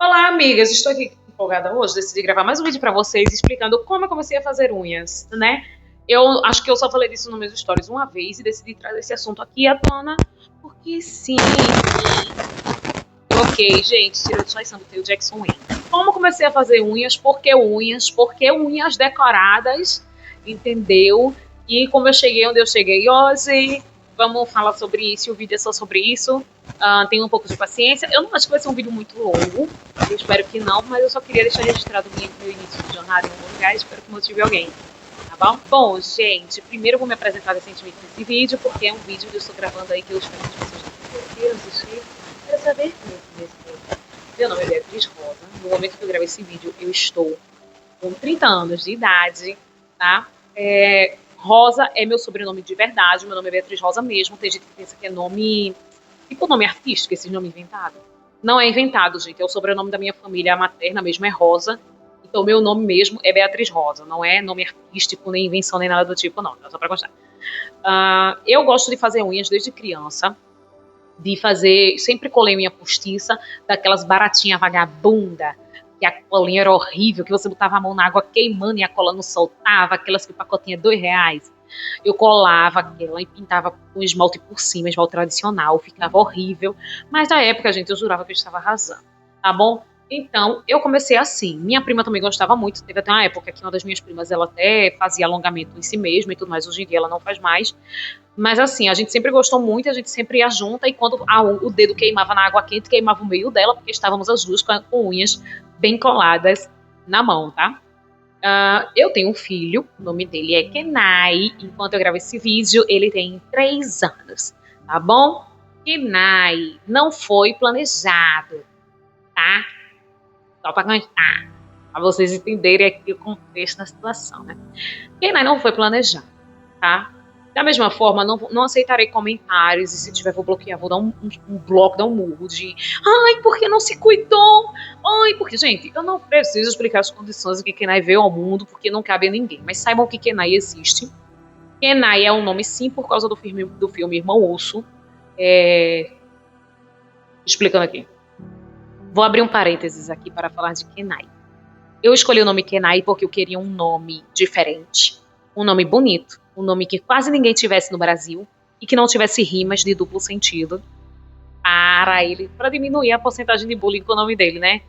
Olá, amigas! Estou aqui empolgada hoje. Decidi gravar mais um vídeo para vocês explicando como eu comecei a fazer unhas, né? Eu acho que eu só falei disso nos meus stories uma vez e decidi trazer esse assunto aqui à tona, porque sim. Ok, gente, tirou a distração do Teu Jackson Wayne. Como comecei a fazer unhas? Por que unhas? Por que unhas decoradas? Entendeu? E como eu cheguei onde eu cheguei hoje, vamos falar sobre isso. O vídeo é só sobre isso. Tenha um pouco de paciência. Eu não acho que vai ser um vídeo muito longo. Eu espero que não, mas eu só queria deixar registrado meu início de jornada em algum lugar. Espero que motive alguém. Tá bom? Bom, gente, primeiro eu vou me apresentar decentemente nesse vídeo, porque é um vídeo que eu estou gravando aí que eu espero que as pessoas não queiram assistir. Quero saber mesmo. Meu nome é Beatriz Rosa. No momento que eu gravei esse vídeo, eu estou com 30 anos de idade, tá? Rosa é meu sobrenome de verdade. Meu nome é Beatriz Rosa mesmo. Tem gente que pensa que é nome, tipo nome artístico, esse nome inventado. Não é inventado, gente. É o sobrenome da minha família materna mesmo, é Rosa. Então, meu nome mesmo é Beatriz Rosa. Não é nome artístico, nem invenção, nem nada do tipo, não. É só pra constar. Eu gosto de fazer unhas desde criança. Sempre colei unha postiça, daquelas baratinhas vagabunda, que a colinha era horrível, que você botava a mão na água queimando e a cola não soltava, aquelas que o pacotinho é R$2. Eu colava aquela e pintava com esmalte por cima, esmalte tradicional, ficava horrível. Mas na época, gente, eu jurava que eu estava arrasando, tá bom? Então, eu comecei assim. Minha prima também gostava muito. Teve até uma época que uma das minhas primas, ela até fazia alongamento em si mesma e tudo mais. Hoje em dia ela não faz mais. Mas assim, a gente sempre gostou muito, a gente sempre ia junta. E quando o dedo queimava na água quente, queimava o meio dela, porque estávamos as duas com unhas bem coladas na mão, tá? Eu tenho um filho, o nome dele é Kenai. Enquanto eu gravo esse vídeo, ele tem 3 anos, tá bom? Kenai não foi planejado, tá? Só para constar, para vocês entenderem aqui o contexto da situação, né? Kenai não foi planejado, tá? Da mesma forma, não aceitarei comentários e se tiver vou bloquear, vou dar um bloco, dar um murro de ai, porque não se cuidou? Ai, porque, gente, eu não preciso explicar as condições em que Kenai veio ao mundo, porque não cabe a ninguém. Mas saibam que Kenai existe. Kenai é um nome, sim, por causa do filme Irmão Urso. Explicando aqui. Vou abrir um parênteses aqui para falar de Kenai. Eu escolhi o nome Kenai porque eu queria um nome diferente, um nome bonito, um nome que quase ninguém tivesse no Brasil e que não tivesse rimas de duplo sentido para diminuir a porcentagem de bullying com o nome dele, né?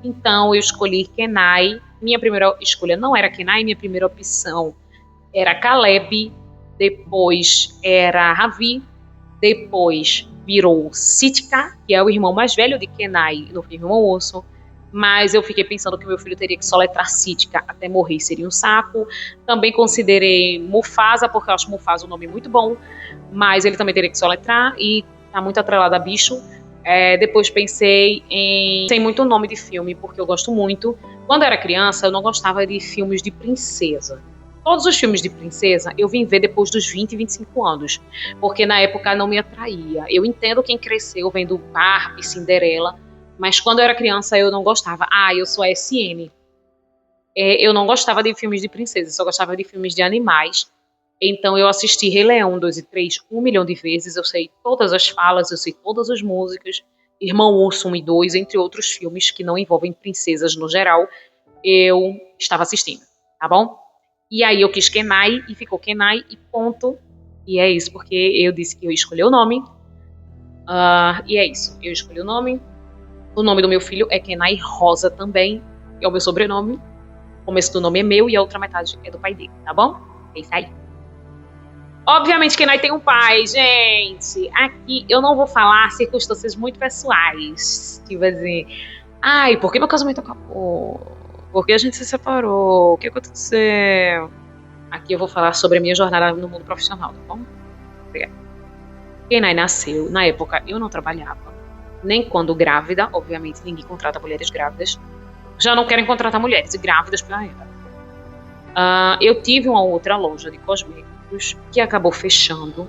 Então eu escolhi Kenai. Minha primeira escolha não era Kenai, minha primeira opção era Caleb, depois era Ravi, depois virou Sitka, que é o irmão mais velho de Kenai no filme Irmão Urso. Mas eu fiquei pensando que meu filho teria que soletrar Sitka até morrer, seria um saco. Também considerei Mufasa, porque eu acho Mufasa um nome muito bom, mas ele também teria que soletrar e tá muito atrelado a bicho. Depois pensei em muito nome de filme, porque eu gosto muito. Quando eu era criança, eu não gostava de filmes de princesa. Todos os filmes de princesa eu vim ver depois dos 20 e 25 anos, porque na época não me atraía. Eu entendo quem cresceu vendo Barbie, Cinderela, mas quando eu era criança eu não gostava. Eu sou a SM. Eu não gostava de filmes de princesa, só gostava de filmes de animais. Então eu assisti Rei Leão 2 e 3 1 milhão de vezes, eu sei todas as falas, eu sei todas as músicas. Irmão Urso 1 e 2, entre outros filmes que não envolvem princesas no geral, eu estava assistindo, tá bom? E aí eu quis Kenai e ficou Kenai e ponto. E é isso, porque eu disse que eu escolhi o nome. E é isso, eu escolhi o nome. O nome do meu filho é Kenai Rosa também, é o meu sobrenome. O começo do nome é meu e a outra metade é do pai dele, tá bom? É isso aí. Obviamente Kenai tem um pai, gente. Aqui eu não vou falar circunstâncias muito pessoais. Tipo assim, por que meu casamento acabou? Por que a gente se separou? O que aconteceu? Aqui eu vou falar sobre a minha jornada no mundo profissional, tá bom? Obrigada. Kenai nasceu, na época eu não trabalhava, nem quando grávida, obviamente ninguém contrata mulheres grávidas. Já não querem contratar mulheres grávidas pela época. Eu tive uma outra loja de cosméticos que acabou fechando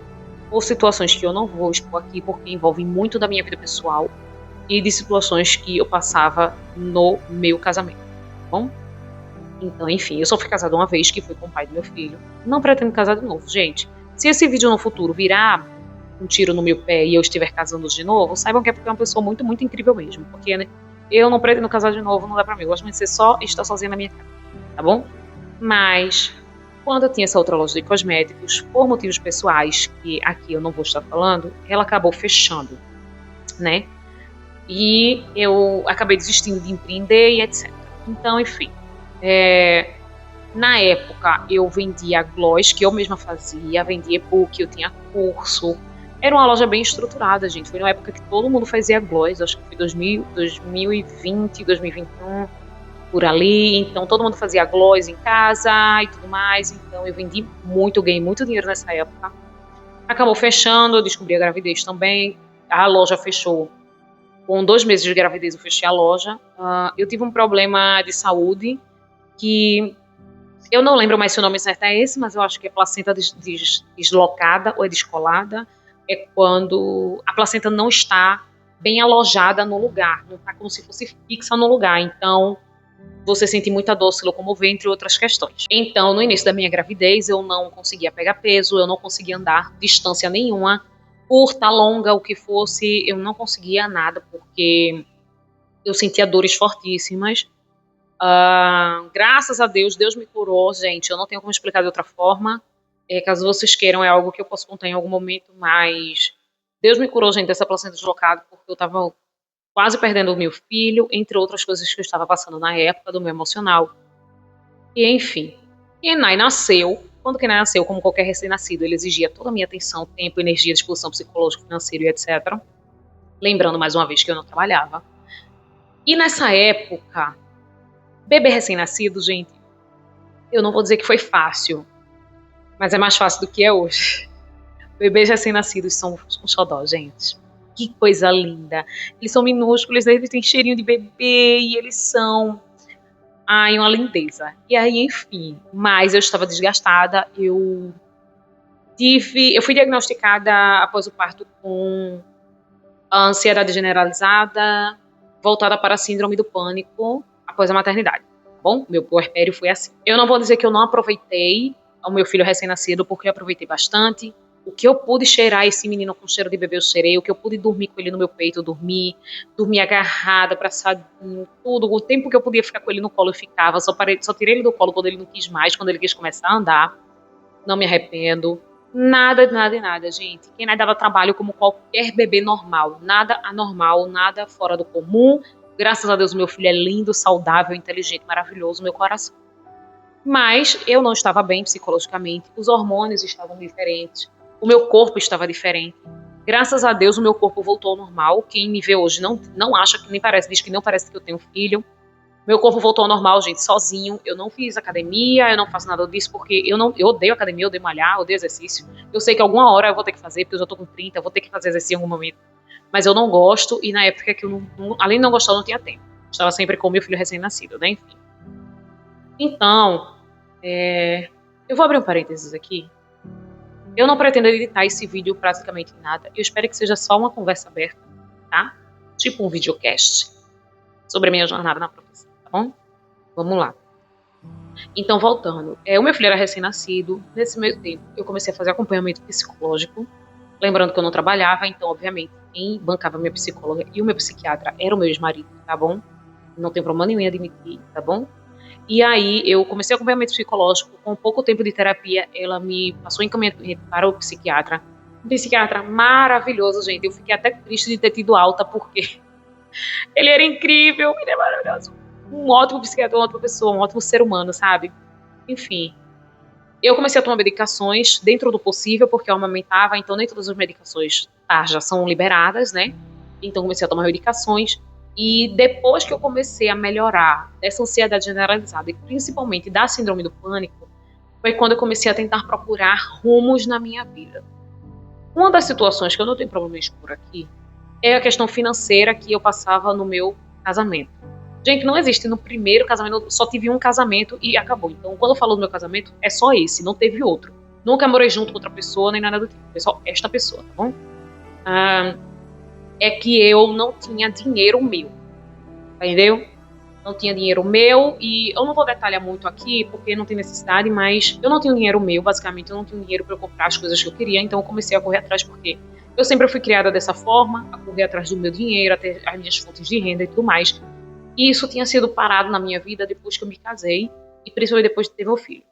por situações que eu não vou expor aqui, porque envolvem muito da minha vida pessoal e de situações que eu passava no meu casamento. Bom? Então, enfim, eu só fui casada uma vez, que foi com o pai do meu filho. Não pretendo casar de novo, gente. Se esse vídeo no futuro virar um tiro no meu pé e eu estiver casando de novo, saibam que é porque é uma pessoa muito, muito incrível mesmo. Porque, né, eu não pretendo casar de novo, não dá pra mim. Eu gosto muito de ser só e estar sozinha na minha casa, tá bom? Mas, quando eu tinha essa outra loja de cosméticos, por motivos pessoais, que aqui eu não vou estar falando, ela acabou fechando, né? E eu acabei desistindo de empreender e etc. Então, enfim, na época eu vendia gloss, que eu mesma fazia, vendia e-book, eu tinha curso. Era uma loja bem estruturada, gente. Foi numa época que todo mundo fazia gloss, acho que foi 2020, 2021, por ali. Então todo mundo fazia gloss em casa e tudo mais. Então eu vendi muito, ganhei muito dinheiro nessa época. Acabou fechando, eu descobri a gravidez também. A loja fechou. Com 2 meses de gravidez eu fechei a loja. Eu tive um problema de saúde que eu não lembro mais se o nome certo é esse, mas eu acho que é placenta deslocada ou é descolada. É quando a placenta não está bem alojada no lugar, não está como se fosse fixa no lugar. Então, você sente muita dor, se locomover, entre outras questões. Então, no início da minha gravidez, eu não conseguia pegar peso, eu não conseguia andar distância nenhuma, curta, longa, o que fosse, eu não conseguia nada, porque eu sentia dores fortíssimas. Graças a Deus, Deus me curou, gente. Eu não tenho como explicar de outra forma. Caso vocês queiram, é algo que eu posso contar em algum momento, mas Deus me curou, gente, dessa placenta deslocada, porque eu tava quase perdendo o meu filho, entre outras coisas que eu estava passando na época do meu emocional. E enfim, Kenai nasceu. Quando Kenai nasceu, como qualquer recém-nascido, ele exigia toda a minha atenção, tempo, energia, disposição psicológica, financeira e etc. Lembrando mais uma vez que eu não trabalhava. E nessa época, bebê recém-nascido, gente, eu não vou dizer que foi fácil, mas é mais fácil do que é hoje. Bebês recém-nascidos são um xodó, gente. Que coisa linda. Eles são minúsculos, eles têm cheirinho de bebê e eles são... Ai, uma lindeza. E aí, enfim, mas eu estava desgastada, eu fui diagnosticada após o parto com a ansiedade generalizada, voltada para a síndrome do pânico após a maternidade, tá bom? Meu puerpério foi assim. Eu não vou dizer que eu não aproveitei o meu filho recém-nascido, porque eu aproveitei bastante. O que eu pude cheirar esse menino com cheiro de bebê, eu cheirei. O que eu pude dormir com ele no meu peito, eu dormi agarrada, abraçadinho, tudo. O tempo que eu podia ficar com ele no colo, eu ficava. Só tirei ele do colo quando ele não quis mais, quando ele quis começar a andar. Não me arrependo. Nada, nada, nada, gente. Quem dava trabalho como qualquer bebê normal. Nada anormal, nada fora do comum. Graças a Deus, meu filho é lindo, saudável, inteligente, maravilhoso, meu coração. Mas eu não estava bem psicologicamente. Os hormônios estavam diferentes. O meu corpo estava diferente. Graças a Deus, o meu corpo voltou ao normal. Quem me vê hoje não acha que nem parece, diz que não parece que eu tenho filho. Meu corpo voltou ao normal, gente, sozinho. Eu não fiz academia, eu não faço nada disso, porque eu odeio academia, eu odeio malhar, eu odeio exercício. Eu sei que alguma hora eu vou ter que fazer, porque eu já tô com 30, eu vou ter que fazer exercício em algum momento. Mas eu não gosto, e na época que eu além de não gostar, eu não tinha tempo. Estava sempre com meu filho recém-nascido, né, enfim. Então, eu vou abrir um parênteses aqui. Eu não pretendo editar esse vídeo praticamente em nada. Eu espero que seja só uma conversa aberta, tá? Tipo um videocast sobre a minha jornada na profissão, tá bom? Vamos lá. Então, voltando. O meu filho era recém-nascido. Nesse meio tempo, eu comecei a fazer acompanhamento psicológico. Lembrando que eu não trabalhava, então, obviamente, quem bancava a minha psicóloga e o meu psiquiatra era o meu ex-marido, tá bom? Não tem problema nenhum em admitir, tá bom? E aí eu comecei acompanhamento psicológico. Com pouco tempo de terapia, ela me passou encaminhamento para o psiquiatra. Um psiquiatra maravilhoso, gente. Eu fiquei até triste de ter tido alta, porque ele era incrível, ele é maravilhoso. Um ótimo psiquiatra, uma ótima pessoa, um ótimo ser humano, sabe? Enfim. Eu comecei a tomar medicações dentro do possível, porque eu amamentava, então nem todas as medicações já são liberadas, né? Então comecei a tomar medicações. E depois que eu comecei a melhorar dessa ansiedade generalizada e principalmente da síndrome do pânico, foi quando eu comecei a tentar procurar rumos na minha vida. Uma das situações que eu não tenho problema em expor aqui é a questão financeira que eu passava no meu casamento. Gente, não existe no primeiro casamento, eu só tive um casamento e acabou. Então, quando eu falo do meu casamento, é só esse, não teve outro. Nunca morei junto com outra pessoa, nem nada do tipo. Foi só esta pessoa, tá bom? É que eu não tinha dinheiro meu, entendeu? Não tinha dinheiro meu e eu não vou detalhar muito aqui porque não tem necessidade, mas eu não tinha dinheiro meu, basicamente eu não tinha dinheiro para eu comprar as coisas que eu queria, então eu comecei a correr atrás porque eu sempre fui criada dessa forma, a correr atrás do meu dinheiro, até as minhas fontes de renda e tudo mais. E isso tinha sido parado na minha vida depois que eu me casei e principalmente depois de ter meu filho.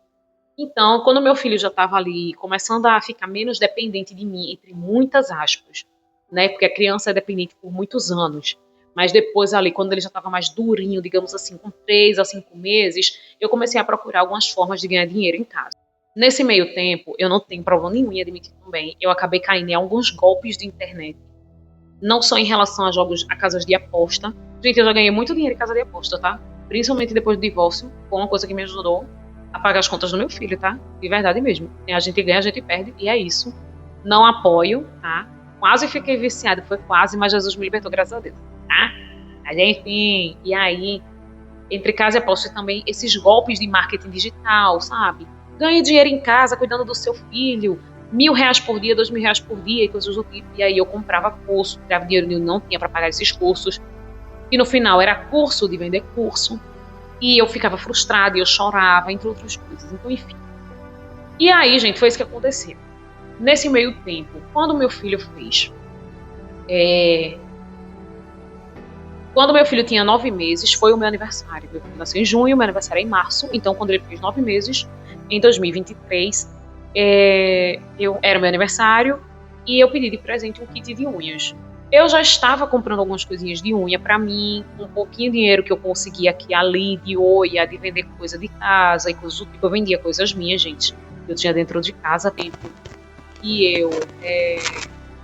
Então, quando meu filho já estava ali começando a ficar menos dependente de mim, entre muitas aspas, né? Porque a criança é dependente por muitos anos. Mas depois ali, quando ele já estava mais durinho, digamos assim, com 3 a 5 meses, eu comecei a procurar algumas formas de ganhar dinheiro em casa. Nesse meio tempo, eu não tenho problema nenhum em admitir também, eu acabei caindo em alguns golpes de internet. Não só em relação a jogos, a casas de aposta. Gente, eu já ganhei muito dinheiro em casa de aposta, tá? Principalmente depois do divórcio, foi uma coisa que me ajudou a pagar as contas do meu filho, tá? De verdade mesmo. A gente ganha, a gente perde, e é isso. Não apoio, tá? Quase fiquei viciada, foi quase, mas Jesus me libertou, graças a Deus, tá? Mas enfim, e aí, entre casa e aposta também, esses golpes de marketing digital, sabe? Ganhe dinheiro em casa, cuidando do seu filho, R$ 1.000 por dia, R$ 2.000 por dia, e coisas do tipo. E aí eu comprava curso, tirava dinheiro e eu não tinha para pagar esses cursos. E no final era curso de vender curso. E eu ficava frustrada, e eu chorava, entre outras coisas. Então, enfim. E aí, gente, foi isso que aconteceu. Nesse meio tempo, quando meu filho fez... Quando meu filho tinha 9 meses, foi o meu aniversário. Meu filho nasceu em junho, meu aniversário é em março. Então, quando ele fez 9 meses, em 2023, era meu aniversário e eu pedi de presente um kit de unhas. Eu já estava comprando algumas coisinhas de unha para mim, com um pouquinho de dinheiro que eu conseguia aqui ali de oia, de vender coisa de casa e coisas do tipo. Eu vendia coisas minhas, gente. Eu tinha dentro de casa tempo. E eu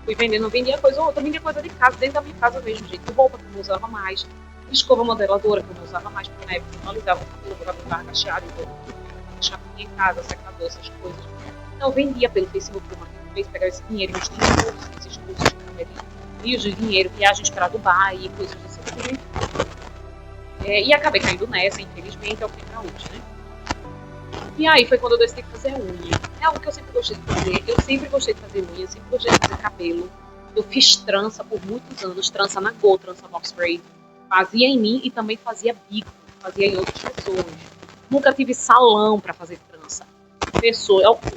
fui vendendo, não vendia coisa ou outra, vendia coisa de casa, dentro da minha casa mesmo, gente. Roupa que eu não usava mais, escova modeladora que eu não usava mais, porque na época eu não alisava o cabelo, o cabelo estava cacheado, então eu deixava em casa, secador, essas coisas. Então eu vendia pelo Facebook, pelo Marketplace, pegava esse dinheiro, investia em cursos, esses cursos de rios de dinheiro, viagens para Dubai e coisas desse tipo. E acabei caindo nessa, infelizmente, é o que para hoje, né? E aí foi quando eu decidi fazer unha. É algo que eu sempre gostei de fazer. Eu sempre gostei de fazer unha, sempre gostei de fazer cabelo. Eu fiz trança por muitos anos, trança na Go, trança box braid. Fazia em mim e também fazia bico, fazia em outras pessoas. Nunca tive salão para fazer trança.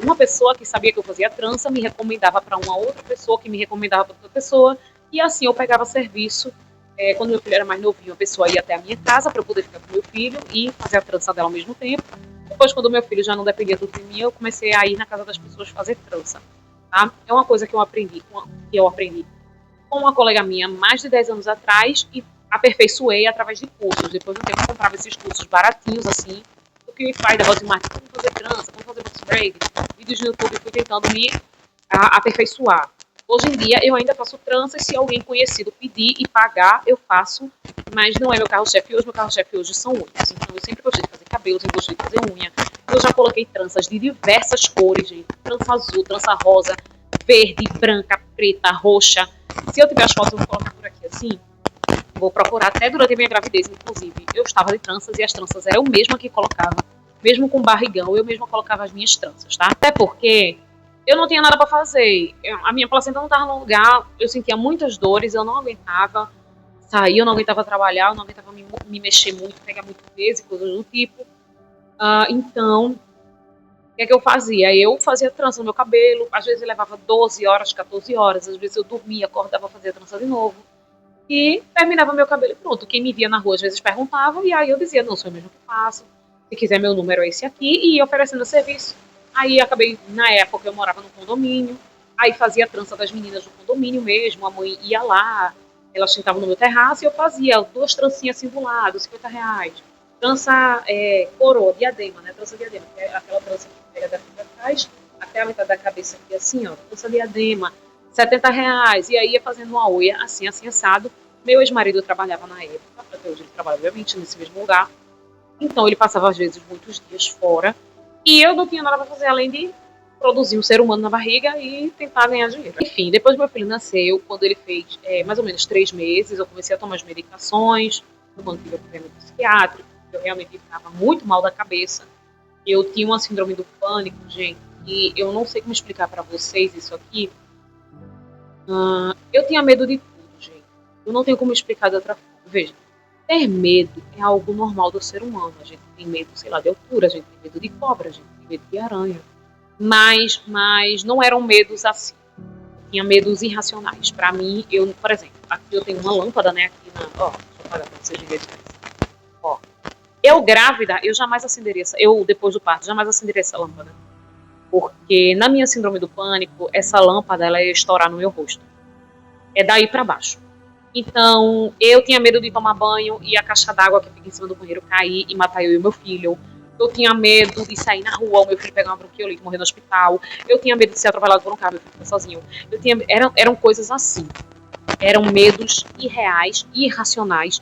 Uma pessoa que sabia que eu fazia trança me recomendava para uma outra pessoa, que me recomendava para outra pessoa. E assim eu pegava serviço. Quando meu filho era mais novinho, a pessoa ia até a minha casa para eu poder ficar com meu filho e fazer a trança dela ao mesmo tempo. Depois, quando meu filho já não dependia tudo de mim, eu comecei a ir na casa das pessoas fazer trança. Tá? É uma coisa que eu aprendi com uma colega minha mais de 10 anos atrás e aperfeiçoei através de cursos. Depois do tempo eu comprava esses cursos baratinhos, assim, do que faz negócio de marketing, como fazer trança, como fazer box braid, vídeos no YouTube, fui tentando me aperfeiçoar. Hoje em dia eu ainda faço tranças, se alguém conhecido pedir e pagar, eu faço, mas não é meu carro-chefe hoje, meu carro-chefe hoje são unhas. Então eu sempre gostei de fazer cabelo, sempre gostei de fazer unha. Eu já coloquei tranças de diversas cores, gente. Trança azul, trança rosa, verde, branca, preta, roxa. Se eu tiver as fotos, eu vou colocar por aqui assim. Vou procurar até durante a minha gravidez, inclusive. Eu estava de tranças e as tranças eram eu mesma que colocava. Mesmo com barrigão, eu mesma colocava as minhas tranças, tá? Até porque eu não tinha nada para fazer. A minha placenta não estava no lugar, eu sentia muitas dores, eu não aguentava sair, eu não aguentava trabalhar, eu não aguentava me mexer muito, pegar muito peso e coisas do tipo. Então, o que é que eu fazia? Eu fazia trança no meu cabelo, às vezes eu levava 12 horas, 14 horas, às vezes eu dormia, acordava, fazia trança de novo. E terminava meu cabelo e pronto. Quem me via na rua às vezes perguntava, e aí eu dizia, não, sou eu mesmo que faço. Se quiser meu número é esse aqui, e ia oferecendo serviço. Aí acabei, na época eu morava no condomínio, aí fazia a trança das meninas do condomínio mesmo, a mãe ia lá, elas sentavam no meu terraço e eu fazia 2 trancinhas assim do lado, R$ 50. Trança coroa, diadema, né? Trança diadema, que é aquela trança que pega daqui pra trás, até a metade da cabeça aqui assim, ó, trança diadema, R$ 70. E aí ia fazendo uma unha assim, assim, assado. Meu ex-marido trabalhava na época, até hoje ele trabalha, obviamente, nesse mesmo lugar. Então ele passava, às vezes, muitos dias fora. E eu não tinha nada para fazer além de produzir um ser humano na barriga e tentar ganhar dinheiro. Enfim, depois meu filho nasceu, quando ele fez mais ou menos 3 meses, eu comecei a tomar as medicações, quando tive o problema psiquiátrico, eu realmente ficava muito mal da cabeça. Eu tinha uma síndrome do pânico, gente, e eu não sei como explicar para vocês isso aqui. Eu tinha medo de tudo, gente. Eu não tenho como explicar de outra forma. Veja, ter medo é algo normal do ser humano. A gente tem medo, sei lá, de altura, a gente tem medo de cobra, a gente tem medo de aranha. Mas não eram medos assim. Eu tinha medos irracionais. Para mim, por exemplo, aqui eu tenho uma lâmpada, né? Aqui na. Ó, deixa eu apagar para vocês verem. Eu grávida, eu jamais acenderia, eu depois do parto, jamais acenderia essa lâmpada. Porque na minha síndrome do pânico, essa lâmpada ela ia estourar no meu rosto. É daí pra baixo. Então, eu tinha medo de tomar banho e a caixa d'água que fica em cima do banheiro cair e matar eu e meu filho. Eu tinha medo de sair na rua, o meu filho pegar uma bronquiolite e morrer no hospital. Eu tinha medo de ser atropelado por um carro, meu filho ficar sozinho. Eram coisas assim. Eram medos irreais, irracionais,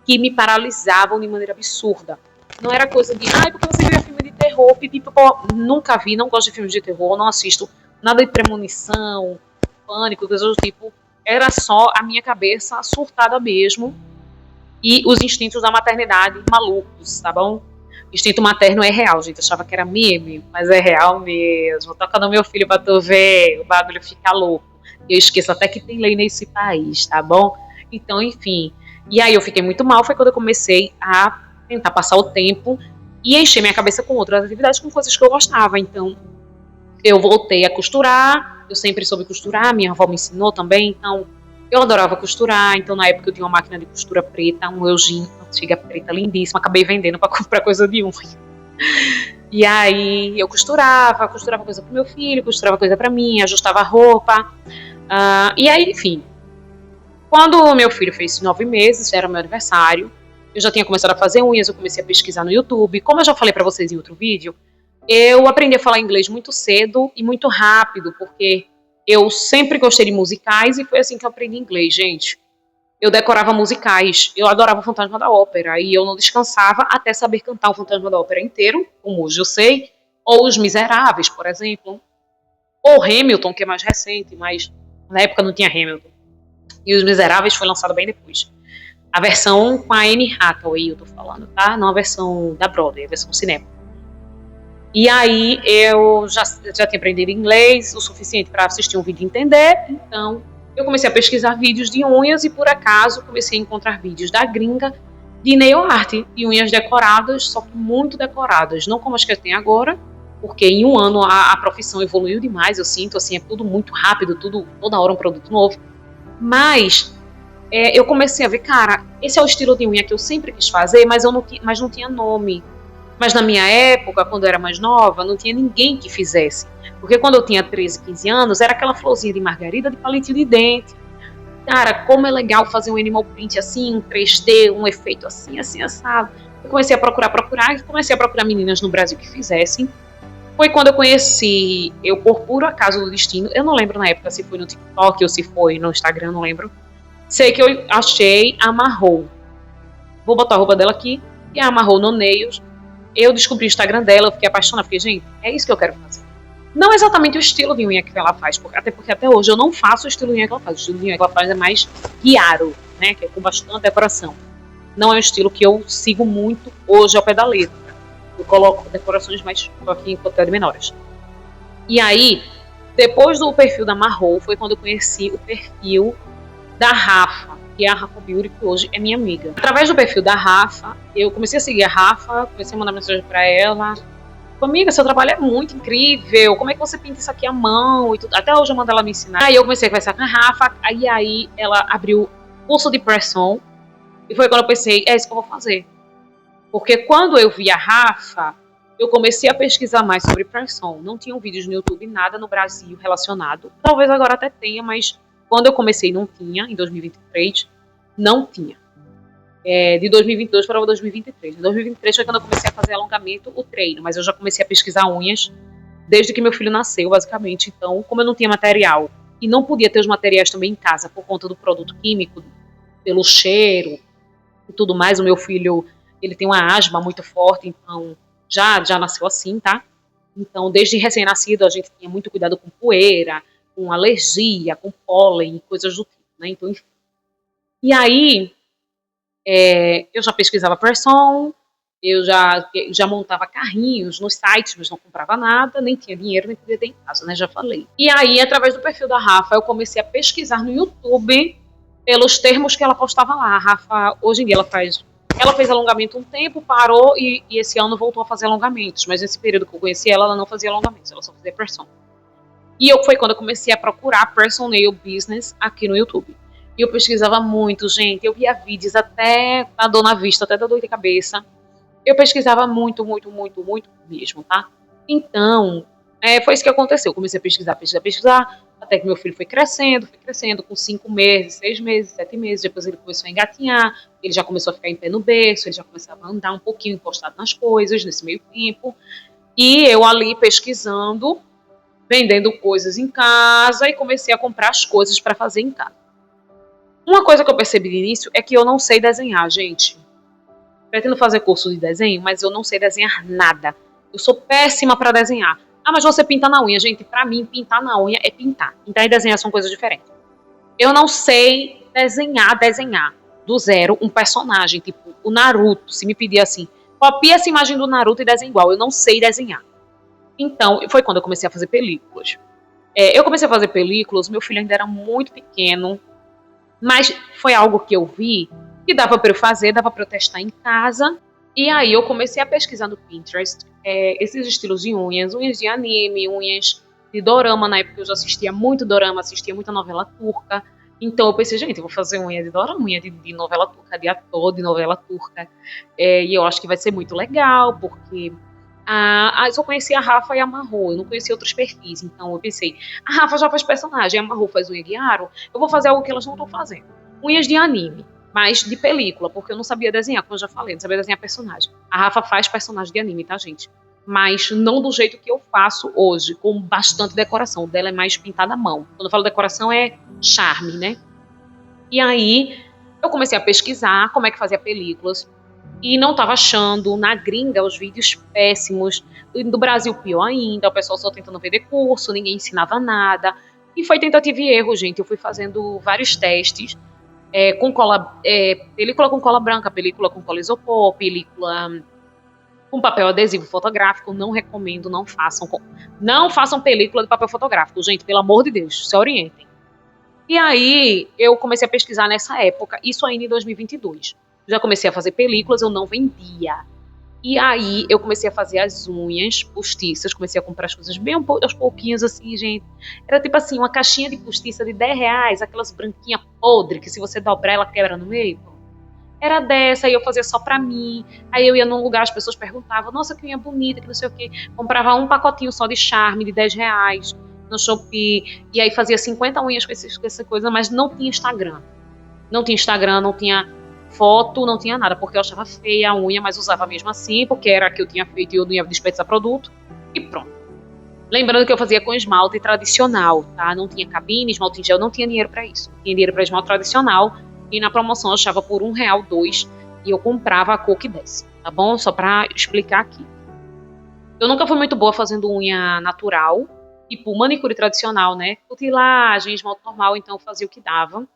que me paralisavam de maneira absurda. Não era coisa de, porque você vê filme de terror, pipipipó. Nunca vi, não gosto de filmes de terror, não assisto nada de premonição, pânico, coisas do tipo. Era só a minha cabeça surtada mesmo e os instintos da maternidade malucos, tá bom? Instinto materno é real, gente. Achava que era meme, mas é real mesmo. Toca no meu filho pra tu ver, o bagulho fica louco. Eu esqueço até que tem lei nesse país, tá bom? Então, enfim. E aí eu fiquei muito mal, foi quando eu comecei a tentar passar o tempo e encher minha cabeça com outras atividades, com coisas que eu gostava. Então, eu voltei a costurar, eu sempre soube costurar, minha avó me ensinou também, então eu adorava costurar. Então, na época eu tinha uma máquina de costura preta, um Eugene, antiga preta, lindíssima, acabei vendendo para comprar coisa de unha. E aí eu costurava coisa pro meu filho, costurava coisa para mim, ajustava a roupa. E aí, enfim, quando o meu filho fez 9 meses, era meu aniversário, eu já tinha começado a fazer unhas, eu comecei a pesquisar no YouTube. Como eu já falei para vocês em outro vídeo, eu aprendi a falar inglês muito cedo e muito rápido, porque eu sempre gostei de musicais e foi assim que eu aprendi inglês, gente. Eu decorava musicais, eu adorava o Fantasma da Ópera e eu não descansava até saber cantar o Fantasma da Ópera inteiro, como hoje eu sei, ou Os Miseráveis, por exemplo, ou Hamilton, que é mais recente, mas na época não tinha Hamilton. E Os Miseráveis foi lançado bem depois. A versão com a Anne Hathaway, eu tô falando, tá? Não a versão da Broadway, a versão cinema. E aí eu já tinha aprendido inglês o suficiente para assistir um vídeo e entender, então eu comecei a pesquisar vídeos de unhas e por acaso comecei a encontrar vídeos da gringa de nail art, de unhas decoradas, só que muito decoradas, não como as que eu tenho agora, porque em um ano a profissão evoluiu demais, eu sinto, assim, é tudo muito rápido, toda hora um produto novo, mas eu comecei a ver, cara, esse é o estilo de unha que eu sempre quis fazer, mas não tinha nome. Mas na minha época, quando eu era mais nova, não tinha ninguém que fizesse. Porque quando eu tinha 13, 15 anos, era aquela florzinha de margarida de palitinho de dente. Cara, como é legal fazer um animal print assim, um 3D, um efeito assim, assim, assado. Eu comecei a procurar e comecei a procurar meninas no Brasil que fizessem. Foi quando eu conheci, por puro acaso do destino, eu não lembro na época se foi no TikTok ou se foi no Instagram, não lembro. Sei que eu achei a Marrou. Vou botar a roupa dela aqui, e a Marrou no Nails. Eu descobri o Instagram dela, eu fiquei apaixonada, fiquei, gente, é isso que eu quero fazer. Não exatamente o estilo de unha que ela faz, até porque até hoje eu não faço o estilo de unha que ela faz. O estilo de unha que ela faz é mais guiaro, né, que é com bastante decoração. Não é um estilo que eu sigo muito hoje ao pé da letra. Eu coloco decorações mais aqui em quantidade menores. E aí, depois do perfil da Marrou, foi quando eu conheci o perfil da Rafa, que é a Rafa Beauty, que hoje é minha amiga. Através do perfil da Rafa, eu comecei a seguir a Rafa, comecei a mandar mensagem pra ela. Amiga, seu trabalho é muito incrível, como é que você pinta isso aqui à mão e tudo. Até hoje eu mando ela me ensinar. Aí eu comecei a conversar com a Rafa, aí ela abriu curso de press-on, e foi quando eu pensei, é isso que eu vou fazer. Porque quando eu vi a Rafa, eu comecei a pesquisar mais sobre press-on. Não tinham vídeos no YouTube, nada no Brasil relacionado. Talvez agora até tenha, mas quando eu comecei não tinha, em 2023, não tinha. De 2022 para 2023. Em 2023 foi quando eu comecei a fazer alongamento, o treino, mas eu já comecei a pesquisar unhas desde que meu filho nasceu, basicamente. Então, como eu não tinha material e não podia ter os materiais também em casa por conta do produto químico, pelo cheiro e tudo mais, o meu filho, ele tem uma asma muito forte, então já nasceu assim, tá? Então, desde recém-nascido, a gente tinha muito cuidado com poeira, com alergia, com pólen, coisas do tipo, né? Então, enfim. E aí, eu já pesquisava press-on, eu já montava carrinhos nos sites, mas não comprava nada, nem tinha dinheiro, nem podia ter em casa, né? Já falei. E aí, através do perfil da Rafa, eu comecei a pesquisar no YouTube pelos termos que ela postava lá. A Rafa, hoje em dia, ela fez alongamento um tempo, parou e esse ano voltou a fazer alongamentos, mas nesse período que eu conheci ela não fazia alongamentos, ela só fazia press-on. E foi quando eu comecei a procurar Press-on Nail Business aqui no YouTube. E eu pesquisava muito, gente. Eu via vídeos até da dor na vista, até da dor de cabeça. eu pesquisava muito, muito, muito, muito mesmo, tá? Então, foi isso que aconteceu. Eu comecei a pesquisar, pesquisar, pesquisar, até que meu filho foi crescendo, com 5 meses, 6 meses, 7 meses. Depois ele começou a engatinhar, ele já começou a ficar em pé no berço, ele já começava a andar um pouquinho encostado nas coisas nesse meio tempo. E eu ali pesquisando, vendendo coisas em casa e comecei a comprar as coisas para fazer em casa. Uma coisa que eu percebi no início é que eu não sei desenhar, gente. Pretendo fazer curso de desenho, mas eu não sei desenhar nada. Eu sou péssima para desenhar. Ah, mas você pinta na unha, gente. Para mim, pintar na unha é pintar. Pintar e desenhar são coisas diferentes. Eu não sei desenhar do zero um personagem, tipo o Naruto. Se me pedir assim, copia essa imagem do Naruto e desenha igual. Eu não sei desenhar. Então, foi quando eu comecei a fazer películas. Eu comecei a fazer películas, meu filho ainda era muito pequeno, mas foi algo que eu vi que dava para eu fazer, dava para eu testar em casa. E aí eu comecei a pesquisar no Pinterest esses estilos de unhas de anime, unhas de dorama. Na época eu já assistia muito dorama, assistia muita novela turca. Então eu pensei, gente, eu vou fazer unha de dorama, unha de novela turca, de ator de novela turca. E eu acho que vai ser muito legal, porque eu só conhecia a Rafa e a Marro, eu não conhecia outros perfis. Então eu pensei, a Rafa já faz personagem, a Marro faz unha de aro, eu vou fazer algo que elas não estão fazendo. Unhas de anime, mas de película, porque eu não sabia desenhar, como eu já falei, não sabia desenhar personagem. A Rafa faz personagem de anime, tá, gente? Mas não do jeito que eu faço hoje, com bastante decoração. O dela é mais pintada à mão. Quando eu falo decoração, é charme, né? E aí eu comecei a pesquisar como é que fazia películas. E não estava achando, na gringa, os vídeos péssimos, do Brasil pior ainda, o pessoal só tentando vender curso, ninguém ensinava nada, e foi tentativa e erro, gente. Eu fui fazendo vários testes, com cola, película com cola branca, película com cola isopor, película com papel adesivo fotográfico. Não recomendo, não façam película de papel fotográfico, gente, pelo amor de Deus, se orientem. E aí eu comecei a pesquisar nessa época, isso ainda em 2022. Já comecei a fazer películas, eu não vendia. E aí eu comecei a fazer as unhas postiças, comecei a comprar as coisas bem aos pouquinhos, assim, gente. Era tipo assim, uma caixinha de postiça de R$10, aquelas branquinhas podres, que se você dobrar ela quebra no meio. Era dessa, aí eu fazia só pra mim. Aí eu ia num lugar, as pessoas perguntavam, nossa, que unha bonita, que não sei o quê. Comprava um pacotinho só de charme de R$10 no Shopee. E aí fazia 50 unhas com essa coisa, mas não tinha Instagram. Não tinha Instagram, não tinha foto, não tinha nada, porque eu achava feia a unha, mas usava mesmo assim, porque era a que eu tinha feito e eu não ia desperdiçar produto, e pronto. Lembrando que eu fazia com esmalte tradicional, tá? Não tinha cabine, esmalte em gel, não tinha dinheiro para isso. Tinha dinheiro para esmalte tradicional, e na promoção eu achava por R$1, 2, e eu comprava a cor que desse, tá bom? Só para explicar aqui. Eu nunca fui muito boa fazendo unha natural, tipo manicure tradicional, né? Cutilagem, esmalte normal, então eu fazia o que dava.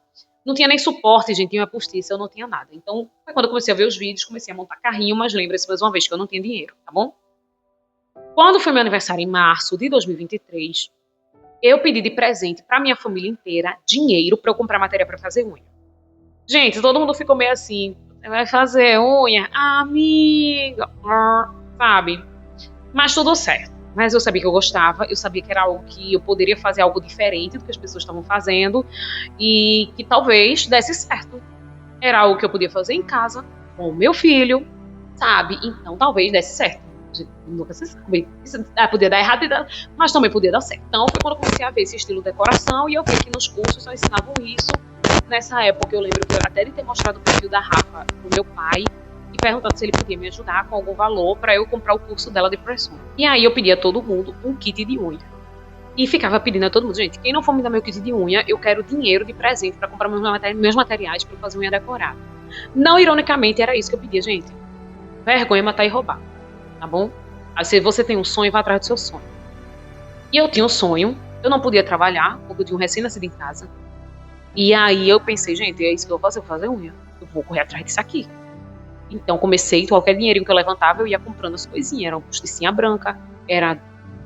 Não tinha nem suporte, gente, tinha uma postiça, eu não tinha nada. Então, foi quando eu comecei a ver os vídeos, comecei a montar carrinho, mas lembre-se mais uma vez que eu não tinha dinheiro, tá bom? Quando foi meu aniversário em março de 2023, eu pedi de presente pra minha família inteira dinheiro pra eu comprar matéria pra fazer unha. Gente, todo mundo ficou meio assim, você vai fazer unha? Amiga, sabe? Mas tudo certo. Mas eu sabia que eu gostava, eu sabia que era algo que eu poderia fazer algo diferente do que as pessoas estavam fazendo e que talvez desse certo. Era algo que eu podia fazer em casa, com o meu filho, sabe? Então talvez desse certo. Nunca se sabe. Podia dar errado, mas também podia dar certo. Então foi quando eu comecei a ver esse estilo de decoração e eu vi que nos cursos só ensinavam isso. Nessa época eu lembro que até de ter mostrado o perfil da Rafa pro meu pai e perguntando se ele podia me ajudar com algum valor para eu comprar o curso dela de pressão. E aí eu pedi a todo mundo um kit de unha. E ficava pedindo a todo mundo, gente, quem não for me dar meu kit de unha, eu quero dinheiro de presente para comprar meus materiais para fazer unha decorada. Não ironicamente, era isso que eu pedia, gente. Vergonha, matar e roubar, tá bom? Aí se você tem um sonho, vá atrás do seu sonho. E eu tinha um sonho, eu não podia trabalhar, porque eu tinha um recém-nascido em casa. E aí eu pensei, gente, é isso que eu vou fazer unha. Eu vou correr atrás disso aqui. Então comecei, qualquer dinheirinho que eu levantava, eu ia comprando as coisinhas. Era uma posticinha branca, era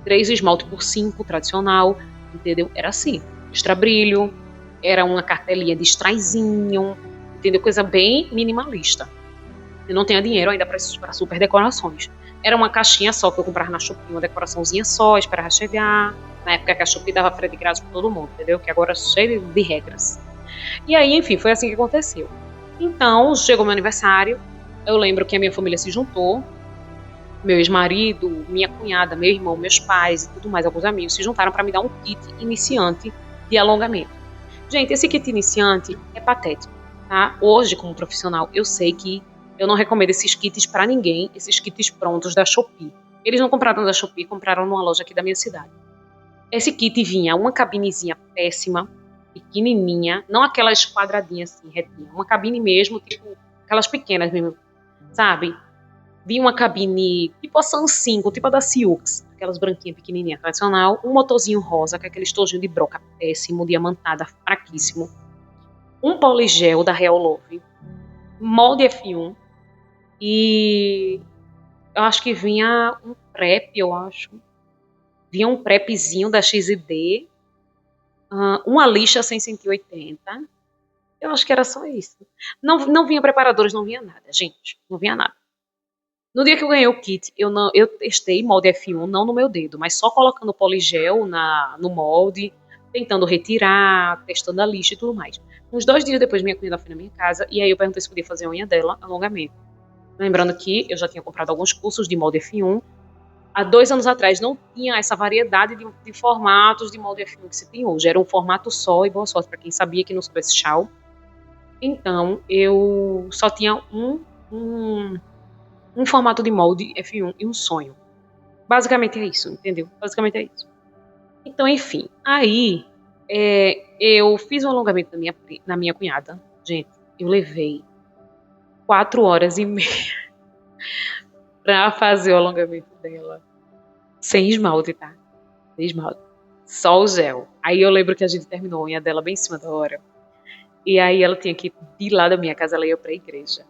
3 esmalte por 5, tradicional, entendeu? Era assim, extra brilho, era uma cartelinha de straizinho, entendeu? Coisa bem minimalista. Eu não tinha dinheiro ainda para super decorações. Era uma caixinha só que eu comprava na Shopee, uma decoraçãozinha só, esperava chegar. Na época que a Shopee dava frete grátis para todo mundo, entendeu? Que agora é cheio de regras. E aí, enfim, foi assim que aconteceu. Então, chegou meu aniversário, Eu lembro que a minha família se juntou, meu ex-marido, minha cunhada, meu irmão, meus pais e tudo mais, alguns amigos, se juntaram para me dar um kit iniciante de alongamento. Gente, esse kit iniciante é patético, tá? Hoje, como profissional, eu sei que eu não recomendo esses kits para ninguém, esses kits prontos da Shopee. Eles não compraram da Shopee, compraram numa loja aqui da minha cidade. Esse kit vinha uma cabinezinha péssima, pequenininha, não aquelas quadradinhas assim, retinha, uma cabine mesmo, tipo aquelas pequenas mesmo, sabe? Vinha uma cabine tipo a Sun 5, tipo a da Siux, aquelas branquinhas pequenininhas, tradicional, um motorzinho rosa, com aquele estojinho de broca péssimo, diamantada, fraquíssimo, um poligel da Real Love, molde F1 e eu acho que vinha um prep, eu acho. Vinha um prepzinho da XD, uma lixa sem 180. Eu acho que era só isso. Não vinha preparadores, não vinha nada, gente. Não vinha nada. No dia que eu ganhei o kit, eu testei molde F1, não no meu dedo, mas só colocando poligel no molde, tentando retirar, testando a lixa e tudo mais. Uns 2 dias depois, minha cunhada foi na minha casa, e aí eu perguntei se podia fazer a unha dela, alongamento. Lembrando que eu já tinha comprado alguns cursos de molde F1. Há 2 anos atrás não tinha essa variedade de formatos de molde F1 que se tem hoje. Era um formato só, e boa sorte para quem sabia que não soubesse tchau. Então, eu só tinha um formato de molde F1 e um sonho. Basicamente é isso, entendeu? Basicamente é isso. Então, enfim, aí eu fiz um alongamento na minha cunhada. Gente, eu levei 4 horas e meia pra fazer o alongamento dela. Sem esmalte, tá? Sem esmalte. Só o gel. Aí eu lembro que a gente terminou a unha dela bem em cima da hora. E aí ela tinha que ir de lá da minha casa, ela ia pra igreja.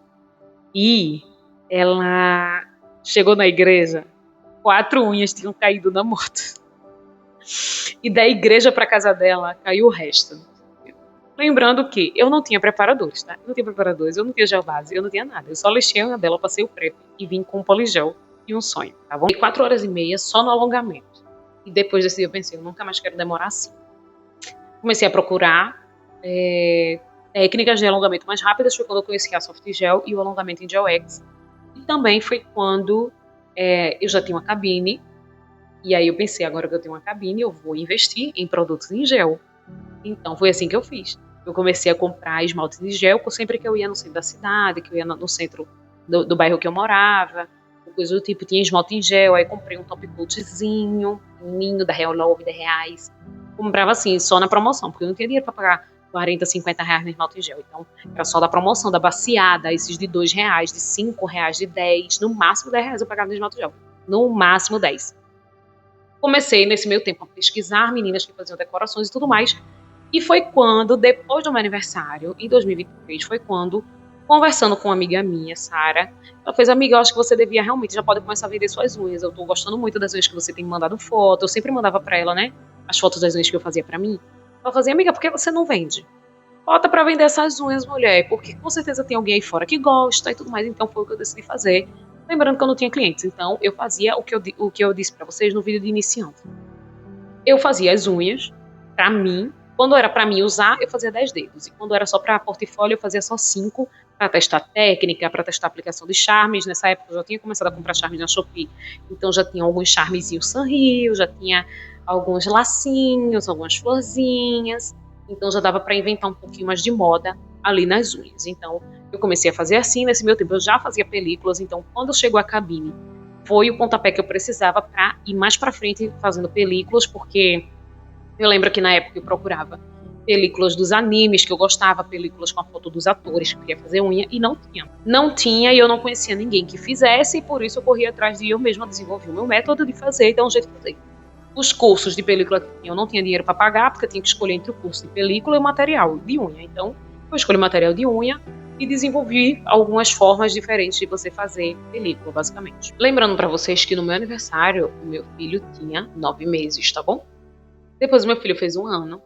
E ela chegou na igreja, 4 unhas tinham caído na moto. E da igreja pra casa dela, caiu o resto. Lembrando que eu não tinha preparadores, tá? Eu não tinha preparadores, eu não tinha gel base, eu não tinha nada. Eu só lixei a unha dela, passei o prep e vim com um poligel e um sonho, tá bom? E 4 horas e meia só no alongamento. E depois desse dia eu pensei, eu nunca mais quero demorar assim. Comecei a procurar técnicas de alongamento mais rápidas, foi quando eu conheci a Soft Gel e o alongamento em Gel X. E também foi quando eu já tinha uma cabine, e aí eu pensei, agora que eu tenho uma cabine, eu vou investir em produtos em gel. Então foi assim que eu fiz. Eu comecei a comprar esmaltes de gel sempre que eu ia no centro da cidade, que eu ia no centro do bairro que eu morava, coisa do tipo, tinha esmalte em gel, aí comprei um top coatzinho, ninho da Real Love, R$ 10. Comprava assim, só na promoção, porque eu não tinha dinheiro para pagar 40, 50 reais no esmalte em gel. Então, era só da promoção, da baciada, esses de R$ 2, de R$ 5, de 10, no máximo R$ 10 eu pagava no esmalte em gel. No máximo 10. Comecei nesse meio tempo a pesquisar meninas que faziam decorações e tudo mais. E foi quando, depois do meu aniversário, em 2023, foi quando, conversando com uma amiga minha, Sara, ela fez, amiga, eu acho que você devia realmente, já pode começar a vender suas unhas. Eu tô gostando muito das unhas que você tem me mandado foto. Eu sempre mandava pra ela, né, as fotos das unhas que eu fazia pra mim. Ela fazia, amiga, por que você não vende? Bota pra vender essas unhas, mulher, porque com certeza tem alguém aí fora que gosta e tudo mais. Então foi o que eu decidi fazer. Lembrando que eu não tinha clientes, então eu fazia o que eu disse pra vocês no vídeo de iniciante. Eu fazia as unhas pra mim. Quando era pra mim usar, eu fazia 10 dedos. E quando era só pra portfólio, eu fazia só 5 pra testar técnica, pra testar a aplicação de charmes. Nessa época eu já tinha começado a comprar charmes na Shopee. Então já tinha alguns charmezinhos Sanrio, já tinha alguns lacinhos, algumas florzinhas. Então já dava pra inventar um pouquinho mais de moda ali nas unhas. Então eu comecei a fazer assim. Nesse meu tempo eu já fazia películas. Então quando chegou a cabine, foi o pontapé que eu precisava para ir mais para frente fazendo películas, porque eu lembro que na época eu procurava películas dos animes que eu gostava, películas com a foto dos atores que eu queria fazer unha, e não tinha. Não tinha e eu não conhecia ninguém que fizesse, e por isso eu corria atrás de eu mesma desenvolver o meu método de fazer, então um jeito de fazer. Os cursos de película que eu não tinha dinheiro para pagar, porque eu tinha que escolher entre o curso de película e o material de unha. Então, eu escolhi o material de unha e desenvolvi algumas formas diferentes de você fazer película, basicamente. Lembrando para vocês que no meu aniversário, o meu filho tinha 9 meses, tá bom? Depois o meu filho fez 1 ano.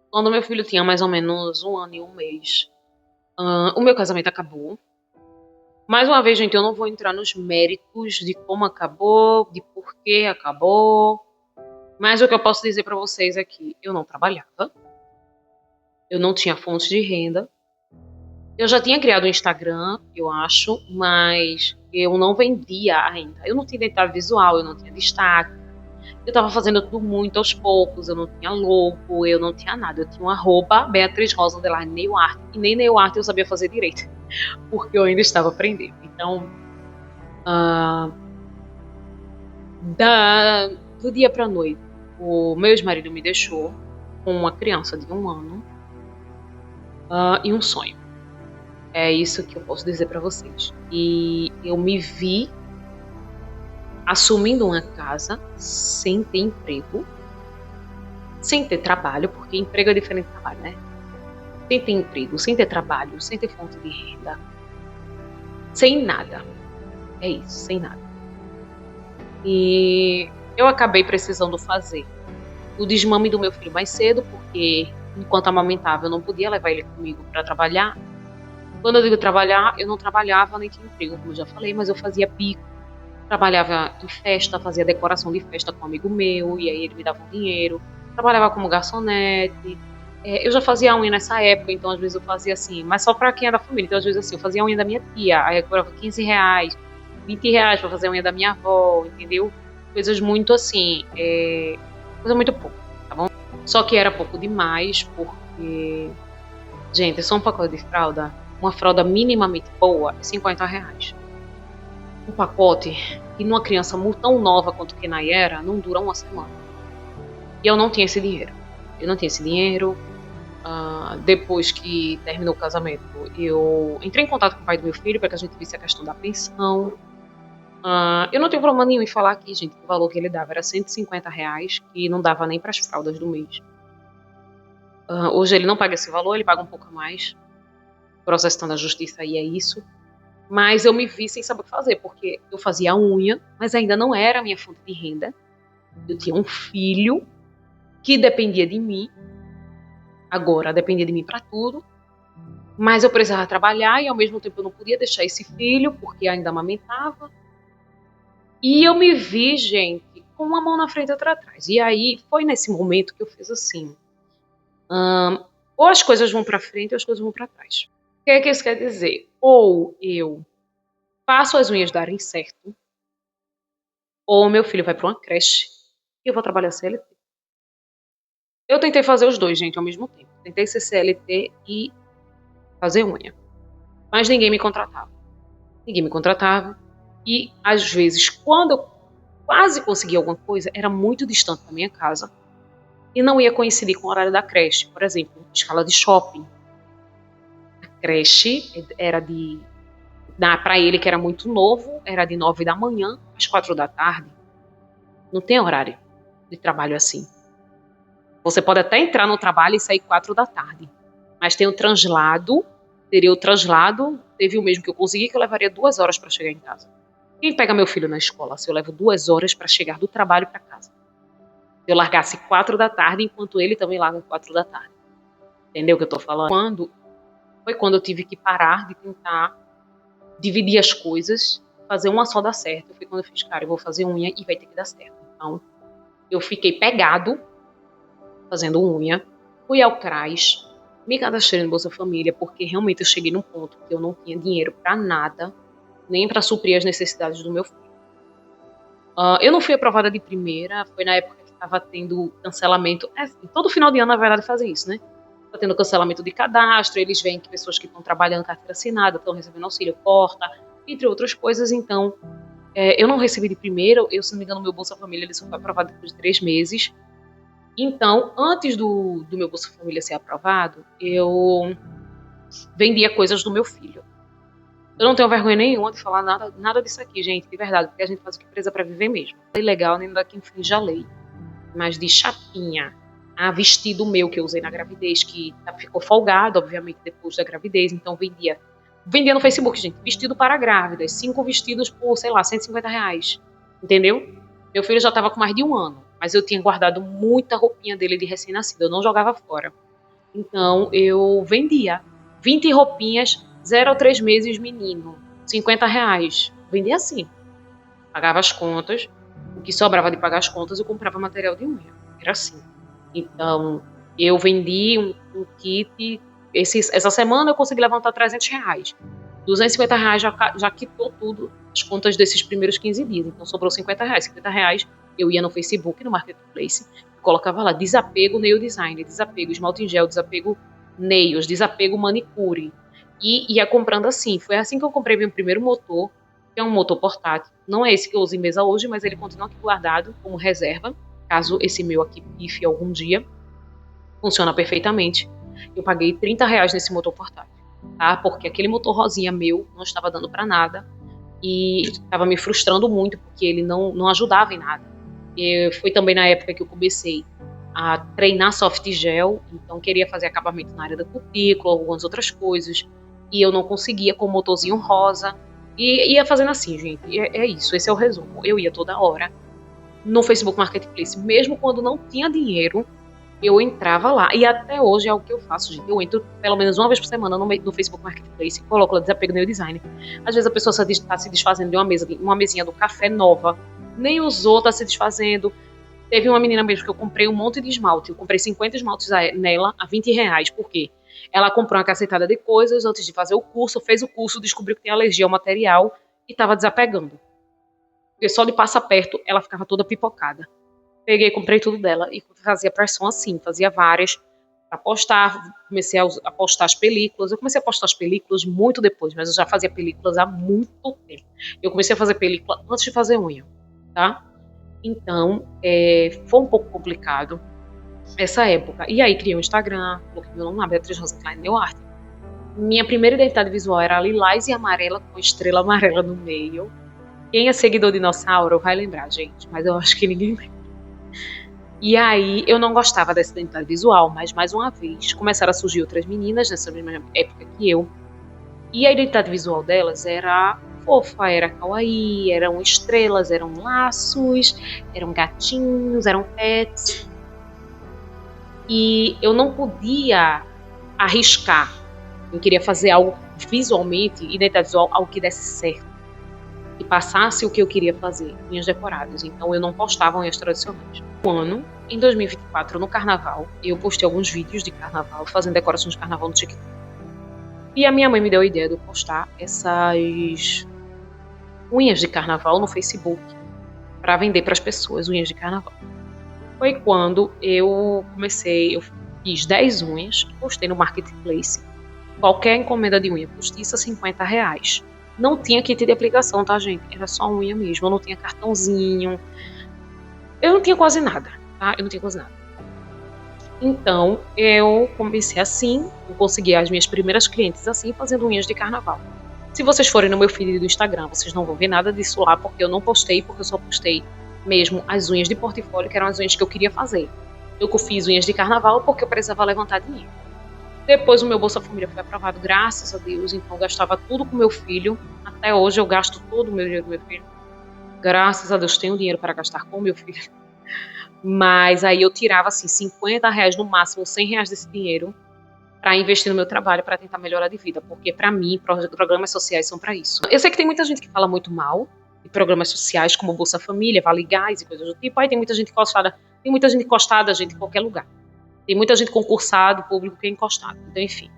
Quando o meu filho tinha mais ou menos 1 ano e 1 mês, o meu casamento acabou. Mais uma vez, gente, eu não vou entrar nos méritos de como acabou, de por que acabou. Mas o que eu posso dizer para vocês é que eu não trabalhava. Eu não tinha fonte de renda. Eu já tinha criado um Instagram, eu acho, mas eu não vendia ainda. Eu não tinha identidade visual, eu não tinha destaque. Eu tava fazendo tudo muito aos poucos, eu não tinha logo, eu não tinha nada. Eu tinha um arroba Beatriz Rosa underline nail art, e nem nail art eu sabia fazer direito, porque eu ainda estava aprendendo. Então, ah, do dia pra noite, o meu ex-marido me deixou com uma criança de 1 ano e um sonho. É isso que eu posso dizer pra vocês. E eu me vi assumindo uma casa sem ter emprego, sem ter trabalho, porque emprego é diferente de trabalho, né? Sem ter emprego, sem ter trabalho, sem ter fonte de renda, sem nada. É isso, sem nada. E eu acabei precisando fazer o desmame do meu filho mais cedo, porque enquanto amamentava eu não podia levar ele comigo para trabalhar. Quando eu digo trabalhar, eu não trabalhava nem tinha emprego, como eu já falei, mas eu fazia bico. Trabalhava em festa, fazia decoração de festa com um amigo meu, e aí ele me dava um dinheiro. Trabalhava como garçonete. Eu já fazia unha nessa época, então às vezes eu fazia assim, mas só pra quem é da família. Então às vezes assim, eu fazia a unha da minha tia, aí eu cobrava R$ 15, R$ 20 pra fazer a unha da minha avó, entendeu? Coisas muito assim, coisa muito pouco, tá bom? Só que era pouco demais, porque, gente, só um pacote de fralda, uma fralda minimamente boa, é R$ 50. Um pacote que numa criança tão nova quanto Kenai era, não dura uma semana. E eu não tinha esse dinheiro. Eu não tinha esse dinheiro. Depois que terminou o casamento, eu entrei em contato com o pai do meu filho para que a gente visse a questão da pensão. Eu não tenho problema nenhum em falar aqui, gente, que o valor que ele dava era R$ 150, que não dava nem para as fraldas do mês. Hoje ele não paga esse valor, ele paga um pouco a mais. O processo está na justiça e é isso. Mas eu me vi sem saber o que fazer, porque eu fazia a unha, mas ainda não era a minha fonte de renda. Eu tinha um filho que dependia de mim, agora dependia de mim para tudo, mas eu precisava trabalhar e ao mesmo tempo eu não podia deixar esse filho, porque ainda amamentava. E eu me vi, gente, com uma mão na frente e outra atrás. E aí foi nesse momento que eu fiz assim, ou as coisas vão para frente ou as coisas vão para trás. O que é que isso quer dizer? Ou eu faço as unhas darem certo, ou meu filho vai para uma creche e eu vou trabalhar CLT. Eu tentei fazer os dois, gente, ao mesmo tempo. Tentei ser CLT e fazer unha. Mas ninguém me contratava. Ninguém me contratava. E, às vezes, quando eu quase conseguia alguma coisa, era muito distante da minha casa. E não ia coincidir com o horário da creche. Por exemplo, escala de shopping. A creche era para ele, que era muito novo, era de 9 da manhã às 4 da tarde. Não tem horário de trabalho assim. Você pode até entrar no trabalho e sair 4 da tarde. Mas tem o translado, teve o mesmo que eu consegui, que eu levaria 2 horas para chegar em casa. Quem pega meu filho na escola se eu levo 2 horas para chegar do trabalho para casa? Se eu largasse 4 da tarde, enquanto ele também larga 4 da tarde. Entendeu o que eu tô falando? Foi quando eu tive que parar de tentar dividir as coisas, fazer uma só dar certo. Foi quando eu fiz, cara, eu vou fazer unha e vai ter que dar certo. Então, eu fiquei pegado fazendo unha, fui ao CRAS, me cadastrei no Bolsa Família, porque realmente eu cheguei num ponto que eu não tinha dinheiro para nada, nem para suprir as necessidades do meu filho. Eu não fui aprovada de primeira, foi na época que estava tendo cancelamento. Todo final de ano, na verdade, fazem isso, né? Está tendo cancelamento de cadastro, eles veem que pessoas que estão trabalhando carteira assinada estão recebendo auxílio, corta, entre outras coisas. Então, eu não recebi de primeira, se não me engano, meu Bolsa Família ele só foi aprovado depois de 3 meses. Então, antes do meu Bolsa Família ser aprovado, eu vendia coisas do meu filho. Eu não tenho vergonha nenhuma de falar nada disso aqui, gente, de verdade, porque a gente faz o que precisa para viver mesmo. Não é ilegal nem nada que infringe a lei. Mas de chapinha a vestido meu que eu usei na gravidez, que ficou folgado, obviamente, depois da gravidez, então vendia no Facebook, gente, vestido para grávidas, 5 vestidos por, sei lá, R$ 150, entendeu? Meu filho já estava com mais de 1 ano, mas eu tinha guardado muita roupinha dele de recém-nascido, eu não jogava fora. Então, eu vendia 20 roupinhas, 0 a 3 meses menino, R$ 50. Vendia assim. Pagava as contas, o que sobrava de pagar as contas, eu comprava material de unha. Era assim. Então, eu vendi um kit, essa semana eu consegui levantar R$ 300. R$ 250 já quitou tudo, as contas desses primeiros 15 dias. Então sobrou R$ 50. R$ 50 eu ia no Facebook, no Marketplace, colocava lá desapego nail design, desapego esmalte em gel, desapego nails, desapego manicure. E ia comprando assim. Foi assim que eu comprei meu primeiro motor, que é um motor portátil. Não é esse que eu uso em mesa hoje, mas ele continua aqui guardado como reserva, caso esse meu aqui pife algum dia. Funciona perfeitamente. Eu paguei R$ 30 nesse motor portátil, tá? Porque aquele motor rosinha meu não estava dando para nada e estava me frustrando muito, porque ele não ajudava em nada. Foi também na época que eu comecei a treinar soft gel, então queria fazer acabamento na área da cutícula, algumas outras coisas, e eu não conseguia com o motorzinho rosa, e ia fazendo assim, gente, é isso, esse é o resumo. Eu ia toda hora no Facebook Marketplace, mesmo quando não tinha dinheiro, eu entrava lá, e até hoje é o que eu faço, gente. Eu entro pelo menos uma vez por semana no Facebook Marketplace, coloco lá desapego no design. Às vezes a pessoa está se desfazendo de uma mesinha do café nova, nem usou, está se desfazendo. Teve uma menina mesmo que eu comprei um monte de esmalte, eu comprei 50 esmaltes nela a R$ 20, por quê? Ela comprou uma cacetada de coisas antes de fazer o curso, fez o curso, descobriu que tinha alergia ao material e estava desapegando. Porque só de passar perto, ela ficava toda pipocada. Peguei, comprei tudo dela e fazia pressão assim, fazia várias para postar. Comecei a postar as películas. Eu comecei a postar as películas muito depois, mas eu já fazia películas há muito tempo. Eu comecei a fazer película antes de fazer unha, tá? Então, foi um pouco complicado essa época. E aí criei um Instagram, coloquei meu nome lá, Beatriz Rosa Klein Nail Art. Minha primeira identidade visual era lilás e amarela, com estrela amarela no meio. Quem é seguidor de Dinossauro vai lembrar, gente, mas eu acho que ninguém lembra. E aí eu não gostava dessa identidade visual, mas mais uma vez começaram a surgir outras meninas nessa mesma época que eu. E a identidade visual delas era fofa, era kawaii, eram estrelas, eram laços, eram gatinhos, eram pets. E eu não podia arriscar. Eu queria fazer algo visualmente, identidade visual, algo que desse certo. E passasse o que eu queria fazer, unhas decoradas. Então eu não postava unhas tradicionais. Um ano, em 2024, no carnaval, eu postei alguns vídeos de carnaval, fazendo decorações de carnaval no TikTok. E a minha mãe me deu a ideia de eu postar essas unhas de carnaval no Facebook para vender para as pessoas, unhas de carnaval. Foi quando eu fiz 10 unhas, postei no Marketplace. Qualquer encomenda de unha postiça, R$ 50. Não tinha kit de aplicação, tá, gente? Era só unha mesmo, eu não tinha cartãozinho. Eu não tinha quase nada, tá? Eu não tinha quase nada. Então, eu comecei assim, eu consegui as minhas primeiras clientes assim, fazendo unhas de carnaval. Se vocês forem no meu feed do Instagram, vocês não vão ver nada disso lá, porque eu não postei, porque eu só postei mesmo as unhas de portfólio, que eram as unhas que eu queria fazer. Eu fiz unhas de carnaval porque eu precisava levantar dinheiro. Depois o meu Bolsa Família foi aprovado, graças a Deus, então eu gastava tudo com meu filho. Até hoje eu gasto todo o meu dinheiro com meu filho. Graças a Deus tenho dinheiro para gastar com meu filho. Mas aí eu tirava assim R$ 50 no máximo, R$ 100 desse dinheiro para investir no meu trabalho, para tentar melhorar de vida, porque para mim programas sociais são para isso. Eu sei que tem muita gente que fala muito mal de programas sociais como Bolsa Família, Vale Gás e coisas do tipo. Aí tem muita gente encostada, gente em qualquer lugar. Tem muita gente concursado, público que é encostado. Então, enfim.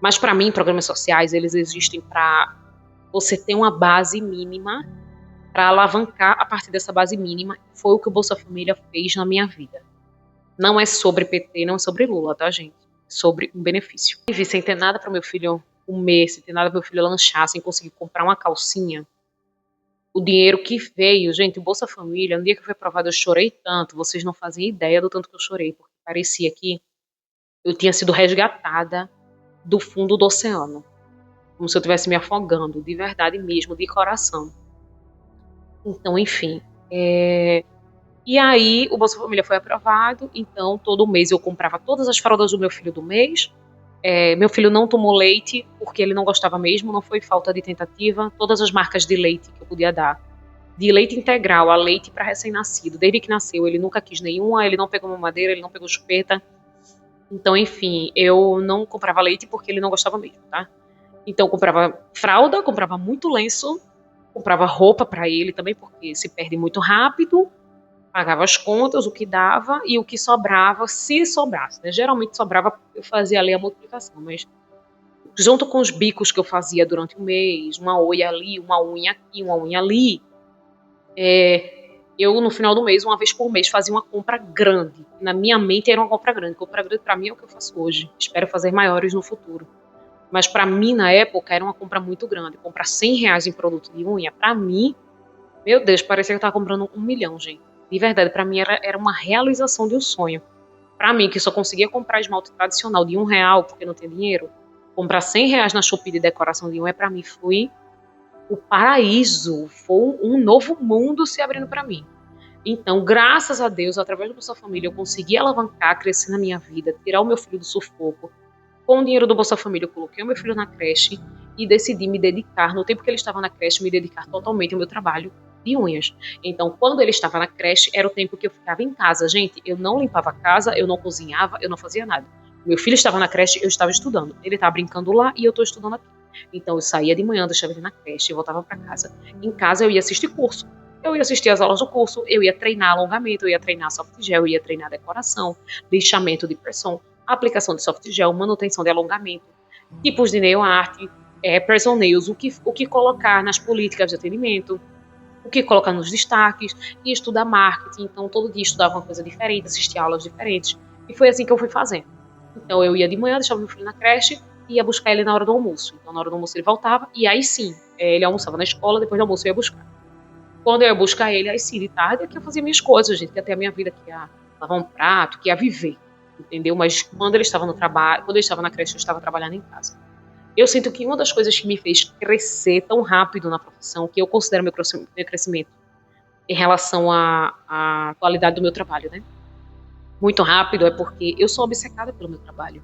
Mas para mim, programas sociais, eles existem para você ter uma base mínima para alavancar a partir dessa base mínima. Foi o que o Bolsa Família fez na minha vida. Não é sobre PT, não é sobre Lula, tá, gente? É sobre um benefício. E sem ter nada para meu filho comer, sem ter nada para meu filho lanchar, sem conseguir comprar uma calcinha. O dinheiro que veio, gente, o Bolsa Família, no dia que foi aprovado eu chorei tanto, vocês não fazem ideia do tanto que eu chorei, porque parecia que eu tinha sido resgatada do fundo do oceano, como se eu estivesse me afogando, de verdade mesmo, de coração. Então, enfim, e aí o Bolsa Família foi aprovado, então todo mês eu comprava todas as fraldas do meu filho do mês. Meu filho não tomou leite porque ele não gostava mesmo, não foi falta de tentativa. Todas as marcas de leite que eu podia dar, de leite integral a leite para recém-nascido, desde que nasceu ele nunca quis nenhuma, ele não pegou mamadeira, ele não pegou chupeta. Então, enfim, eu não comprava leite porque ele não gostava mesmo, tá? Então eu comprava fralda, comprava muito lenço, comprava roupa para ele também porque se perde muito rápido. Pagava as contas, o que dava e o que sobrava, se sobrasse, né? Geralmente sobrava, eu fazia ali a multiplicação, mas junto com os bicos que eu fazia durante o mês, uma olha ali, uma unha aqui, uma unha ali, eu no final do mês, uma vez por mês, fazia uma compra grande. Na minha mente era uma compra grande. Compra grande para mim é o que eu faço hoje. Espero fazer maiores no futuro. Mas para mim, na época, era uma compra muito grande. Comprar R$ 100 em produto de unha, para mim, meu Deus, parecia que eu estava comprando 1 milhão, gente. De verdade, para mim era uma realização de um sonho. Para mim, que só conseguia comprar esmalte tradicional de R$ 1, porque não tinha dinheiro, comprar R$ 100 na Shopee de decoração de unha, para mim foi o paraíso. Foi um novo mundo se abrindo para mim. Então, graças a Deus, através da Bolsa Família, eu consegui alavancar, crescer na minha vida, tirar o meu filho do sufoco. Com o dinheiro do Bolsa Família, eu coloquei o meu filho na creche e decidi me dedicar, no tempo que ele estava na creche, me dedicar totalmente ao meu trabalho de unhas. Então, quando ele estava na creche, era o tempo que eu ficava em casa. Gente, eu não limpava a casa, eu não cozinhava, eu não fazia nada. Meu filho estava na creche, eu estava estudando. Ele estava brincando lá e eu estou estudando aqui. Então, eu saía de manhã, deixava ele na creche e voltava para casa. Em casa, eu ia assistir curso. Eu ia assistir as aulas do curso, eu ia treinar alongamento, eu ia treinar soft gel, eu ia treinar decoração, lixamento de pressão, aplicação de soft gel, manutenção de alongamento, tipos de nail art, press on nails, o que colocar nas políticas de atendimento, o que colocar nos destaques, e estudar marketing. Então, todo dia estudava uma coisa diferente, assistia aulas diferentes, e foi assim que eu fui fazendo. Então, eu ia de manhã, deixava meu filho na creche, e ia buscar ele na hora do almoço. Então, na hora do almoço ele voltava, e aí sim, ele almoçava na escola, depois do almoço eu ia buscar. Quando eu ia buscar ele, aí sim, de tarde, é que eu fazia minhas coisas, gente, que até a minha vida, que ia lavar um prato, que ia viver, entendeu? Mas quando ele estava no trabalho, quando ele estava na creche, eu estava trabalhando em casa. Eu sinto que uma das coisas que me fez crescer tão rápido na profissão, que eu considero meu crescimento em relação à qualidade do meu trabalho, né? Muito rápido, é porque eu sou obcecada pelo meu trabalho.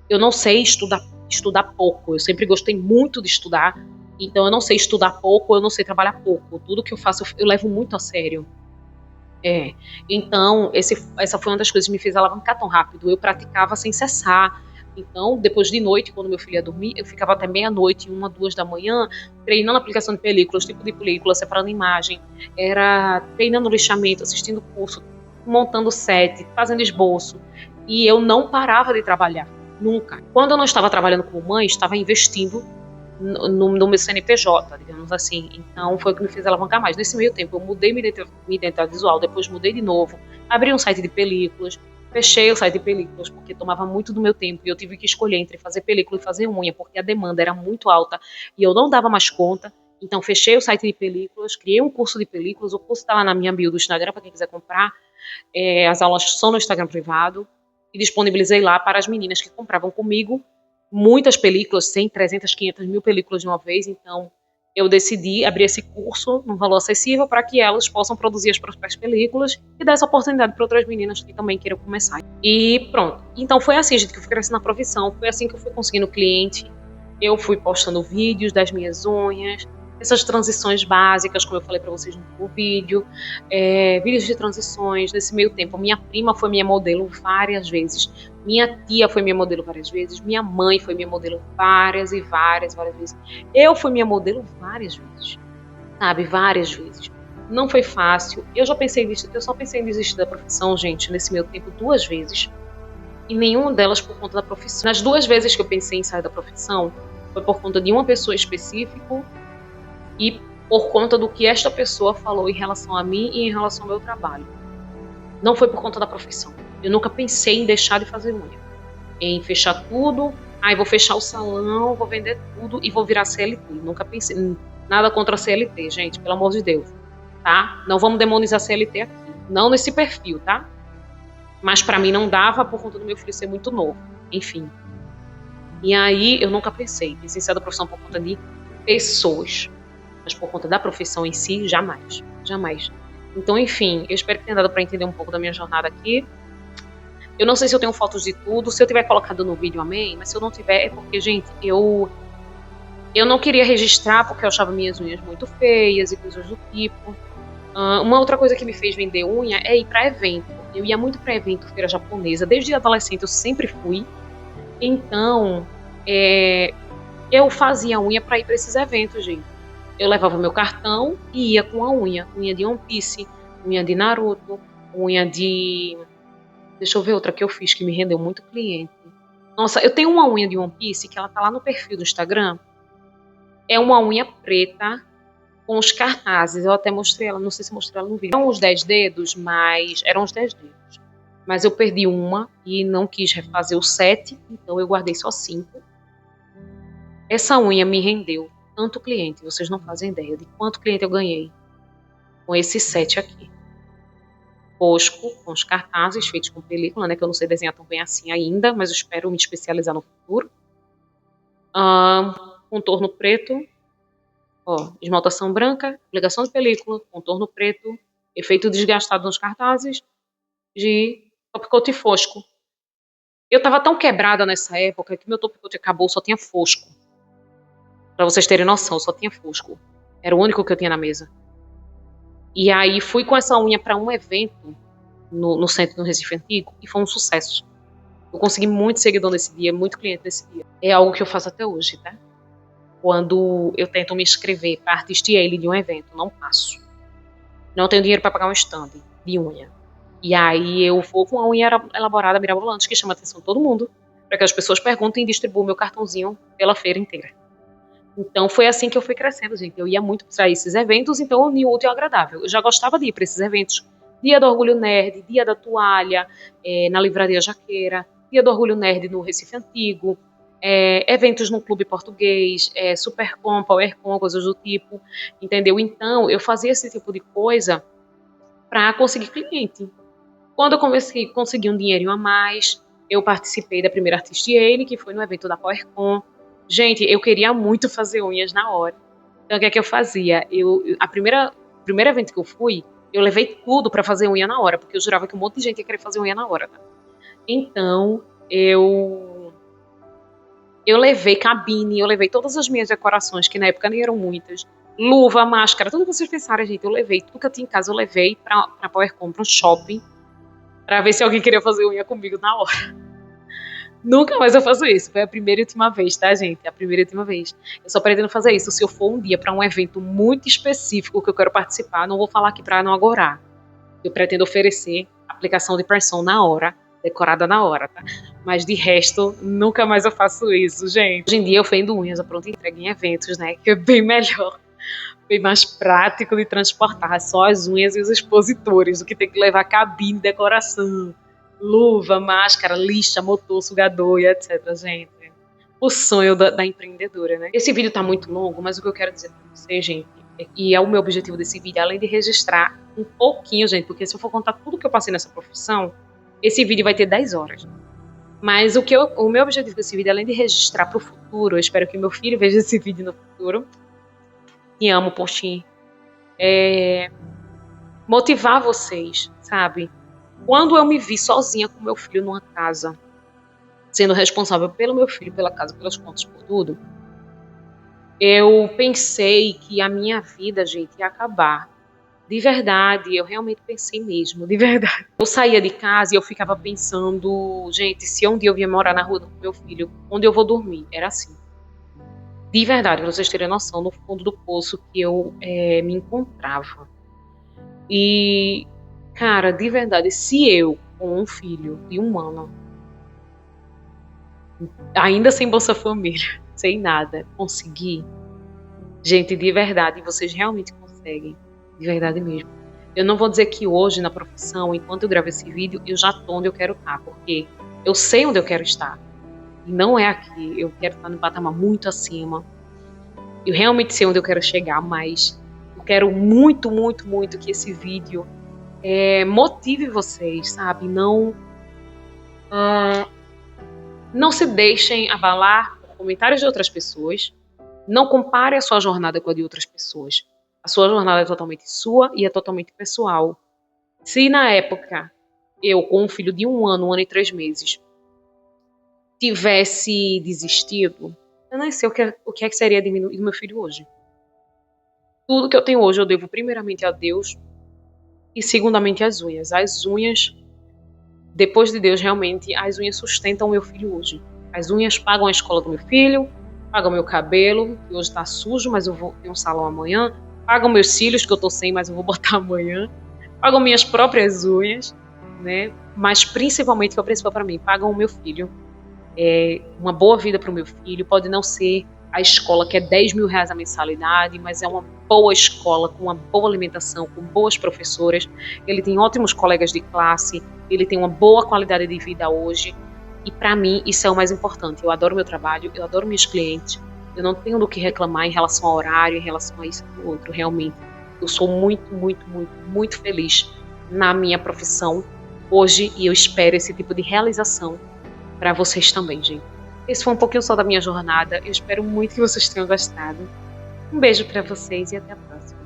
Eu não sei estudar pouco. Eu sempre gostei muito de estudar. Então eu não sei estudar pouco, eu não sei trabalhar pouco. Tudo que eu faço eu levo muito a sério. Então essa foi uma das coisas que me fez alavancar tão rápido. Eu praticava sem cessar. Então, depois de noite, quando meu filho ia dormir, eu ficava até meia-noite, 1, 2 da manhã, treinando aplicação de películas, tipo de película, separando imagem, era treinando lixamento, assistindo curso, montando set, fazendo esboço. E eu não parava de trabalhar, nunca. Quando eu não estava trabalhando como mãe, estava investindo no meu CNPJ, digamos assim. Então foi o que me fez alavancar mais. Nesse meio tempo eu mudei minha identidade visual, depois mudei de novo, abri um site de películas, fechei o site de películas porque tomava muito do meu tempo e eu tive que escolher entre fazer película e fazer unha, porque a demanda era muito alta e eu não dava mais conta. Então fechei o site de películas, criei um curso de películas, o curso está lá na minha bio do Instagram para quem quiser comprar. As aulas são no Instagram privado e disponibilizei lá para as meninas que compravam comigo muitas películas, 100, 300, 500 mil películas de uma vez. Então eu decidi abrir esse curso num valor acessível para que elas possam produzir as próprias películas e dar essa oportunidade para outras meninas que também queiram começar. E pronto. Então foi assim, gente, que eu fui crescendo na profissão, foi assim que eu fui conseguindo cliente. Eu fui postando vídeos das minhas unhas, essas transições básicas, como eu falei para vocês no vídeo, vídeos de transições. Nesse meio tempo, minha prima foi minha modelo várias vezes, minha tia foi minha modelo várias vezes, minha mãe foi minha modelo várias vezes. Eu fui minha modelo várias vezes, sabe, várias vezes. Não foi fácil. Eu só pensei em desistir da profissão, gente, nesse meio tempo 2 vezes. E nenhuma delas por conta da profissão. Nas 2 vezes que eu pensei em sair da profissão, foi por conta de uma pessoa específica e por conta do que esta pessoa falou em relação a mim e em relação ao meu trabalho. Não foi por conta da profissão. Eu nunca pensei em deixar de fazer unha, em fechar tudo, vou fechar o salão, vou vender tudo e vou virar CLT. Nunca pensei, nada contra a CLT, gente, pelo amor de Deus, tá? Não vamos demonizar a CLT aqui, não nesse perfil, tá? Mas pra mim não dava por conta do meu filho ser muito novo, enfim. E aí eu nunca pensei em sair da profissão por conta de pessoas, mas por conta da profissão em si, jamais, jamais. Então, enfim, eu espero que tenha dado para entender um pouco da minha jornada aqui. Eu não sei se eu tenho fotos de tudo, se eu tiver colocado no vídeo, amém, mas se eu não tiver é porque, gente, eu não queria registrar porque eu achava minhas unhas muito feias e coisas do tipo. Uma outra coisa que me fez vender unha é ir para evento. Eu ia muito para evento, feira japonesa, desde adolescente eu sempre fui. Então, eu fazia unha para ir para esses eventos, gente. Eu levava meu cartão e ia com a unha de One Piece, unha de Naruto, unha de... Deixa eu ver outra que eu fiz que me rendeu muito cliente. Nossa, eu tenho uma unha de One Piece que ela tá lá no perfil do Instagram. É uma unha preta com os cartazes. Eu até mostrei ela, não sei se mostrei ela no vídeo. Eram uns 10 dedos, mas... Eram uns 10 dedos. Mas eu perdi uma e não quis refazer o 7, então eu guardei só 5. Essa unha me rendeu tanto cliente, vocês não fazem ideia de quanto cliente eu ganhei com esse set aqui. Fosco, com os cartazes feitos com película, né, que eu não sei desenhar tão bem assim ainda, mas eu espero me especializar no futuro. Contorno preto, ó, esmaltação branca, aplicação de película, contorno preto, efeito desgastado nos cartazes, de top coat fosco. Eu tava tão quebrada nessa época que meu top coat acabou, só tinha fosco. Pra vocês terem noção, só tinha fosco. Era o único que eu tinha na mesa. E aí fui com essa unha para um evento no centro do Recife Antigo e foi um sucesso. Eu consegui muito seguidor nesse dia, muito cliente nesse dia. É algo que eu faço até hoje, tá? Quando eu tento me inscrever para artista-ele de um evento, não passo. Não tenho dinheiro para pagar um stand de unha. E aí eu vou com uma unha elaborada, mirabolante, que chama a atenção de todo mundo, para que as pessoas perguntem e distribuam meu cartãozinho pela feira inteira. Então foi assim que eu fui crescendo, gente. Eu ia muito para esses eventos, então eu uni o útil ao agradável. Eu já gostava de ir para esses eventos. Dia do Orgulho Nerd, Dia da Toalha, na Livraria Jaqueira, Dia do Orgulho Nerd no Recife Antigo, eventos no Clube Português, Supercom, PowerCom, coisas do tipo, entendeu? Então eu fazia esse tipo de coisa para conseguir cliente. Quando eu consegui um dinheirinho a mais, eu participei da primeira Artist-Ele, que foi no evento da PowerCom. Gente, eu queria muito fazer unhas na hora. Então, o que é que eu fazia? O primeiro evento que eu fui, eu levei tudo pra fazer unha na hora, porque eu jurava que um monte de gente ia querer fazer unha na hora, tá? Então, eu levei cabine, eu levei todas as minhas decorações, que na época nem eram muitas, luva, máscara, tudo que vocês pensarem, gente, eu levei. Tudo que eu tinha em casa, eu levei pra PowerCom, pra um shopping, pra ver se alguém queria fazer unha comigo na hora. Nunca mais eu faço isso. Foi a primeira e última vez, tá, gente? A primeira e última vez. Eu só pretendo fazer isso se eu for um dia para um evento muito específico que eu quero participar. Não vou falar aqui para não agorar. Eu pretendo oferecer aplicação de pressão na hora, decorada na hora, tá? Mas de resto, nunca mais eu faço isso, gente. Hoje em dia eu vendo unhas a pronta entrega em eventos, né? Que é bem melhor. Bem mais prático de transportar só as unhas e os expositores do que ter que levar cabine, decoração, luva, máscara, lixa, motor, sugador e etc, gente. O sonho da empreendedora, né? Esse vídeo tá muito longo, mas o que eu quero dizer pra vocês, gente, e é o meu objetivo desse vídeo, além de registrar um pouquinho, gente, porque se eu for contar tudo que eu passei nessa profissão, esse vídeo vai ter 10 horas. Mas o meu objetivo desse vídeo, além de registrar pro futuro, eu espero que meu filho veja esse vídeo no futuro, te amo, Poxim, motivar vocês, sabe? Quando eu me vi sozinha com meu filho numa casa, sendo responsável pelo meu filho, pela casa, pelas contas, por tudo, eu pensei que a minha vida, gente, ia acabar. De verdade, eu realmente pensei mesmo, de verdade. Eu saía de casa e eu ficava pensando, gente, se um dia eu vier morar na rua com meu filho, onde eu vou dormir? Era assim. De verdade, pra vocês terem noção, no fundo do poço que eu me encontrava. E, cara, de verdade, se eu, com um filho de 1 ano, ainda sem Bolsa Família, sem nada, conseguir, gente, de verdade, vocês realmente conseguem, de verdade mesmo. Eu não vou dizer que hoje na profissão, enquanto eu gravo esse vídeo, eu já tô onde eu quero estar, porque eu sei onde eu quero estar. E não é aqui, eu quero estar num patamar muito acima. Eu realmente sei onde eu quero chegar, mas eu quero muito, muito, muito que esse vídeo motive vocês, sabe? Não se deixem abalar por comentários de outras pessoas. Não compare a sua jornada com a de outras pessoas. A sua jornada é totalmente sua e é totalmente pessoal. Se na época eu, com um filho de 1 ano, 1 ano e 3 meses, tivesse desistido, eu nem sei o que seria de mim e do meu filho hoje. Tudo que eu tenho hoje eu devo primeiramente a Deus e segundamente às unhas. As unhas, depois de Deus, realmente, as unhas sustentam o meu filho hoje. As unhas pagam a escola do meu filho, pagam meu cabelo, que hoje tá sujo, mas eu vou ter um salão amanhã, pagam meus cílios, que eu tô sem, mas eu vou botar amanhã. pagam minhas próprias unhas, né? Mas principalmente, que é o principal para mim, pagam o meu filho. Uma boa vida para o meu filho. Pode não ser a escola que é 10 mil reais a mensalidade, mas é uma boa escola, com uma boa alimentação, com boas professoras. Ele tem ótimos colegas de classe, ele tem uma boa qualidade de vida hoje. E para mim isso é o mais importante. Eu adoro meu trabalho, eu adoro meus clientes. Eu não tenho do que reclamar em relação ao horário, em relação a isso e outro, realmente. Eu sou muito, muito, muito, muito feliz na minha profissão hoje e eu espero esse tipo de realização para vocês também, gente. Esse foi um pouquinho só da minha jornada. Eu espero muito que vocês tenham gostado. Um beijo para vocês e até a próxima.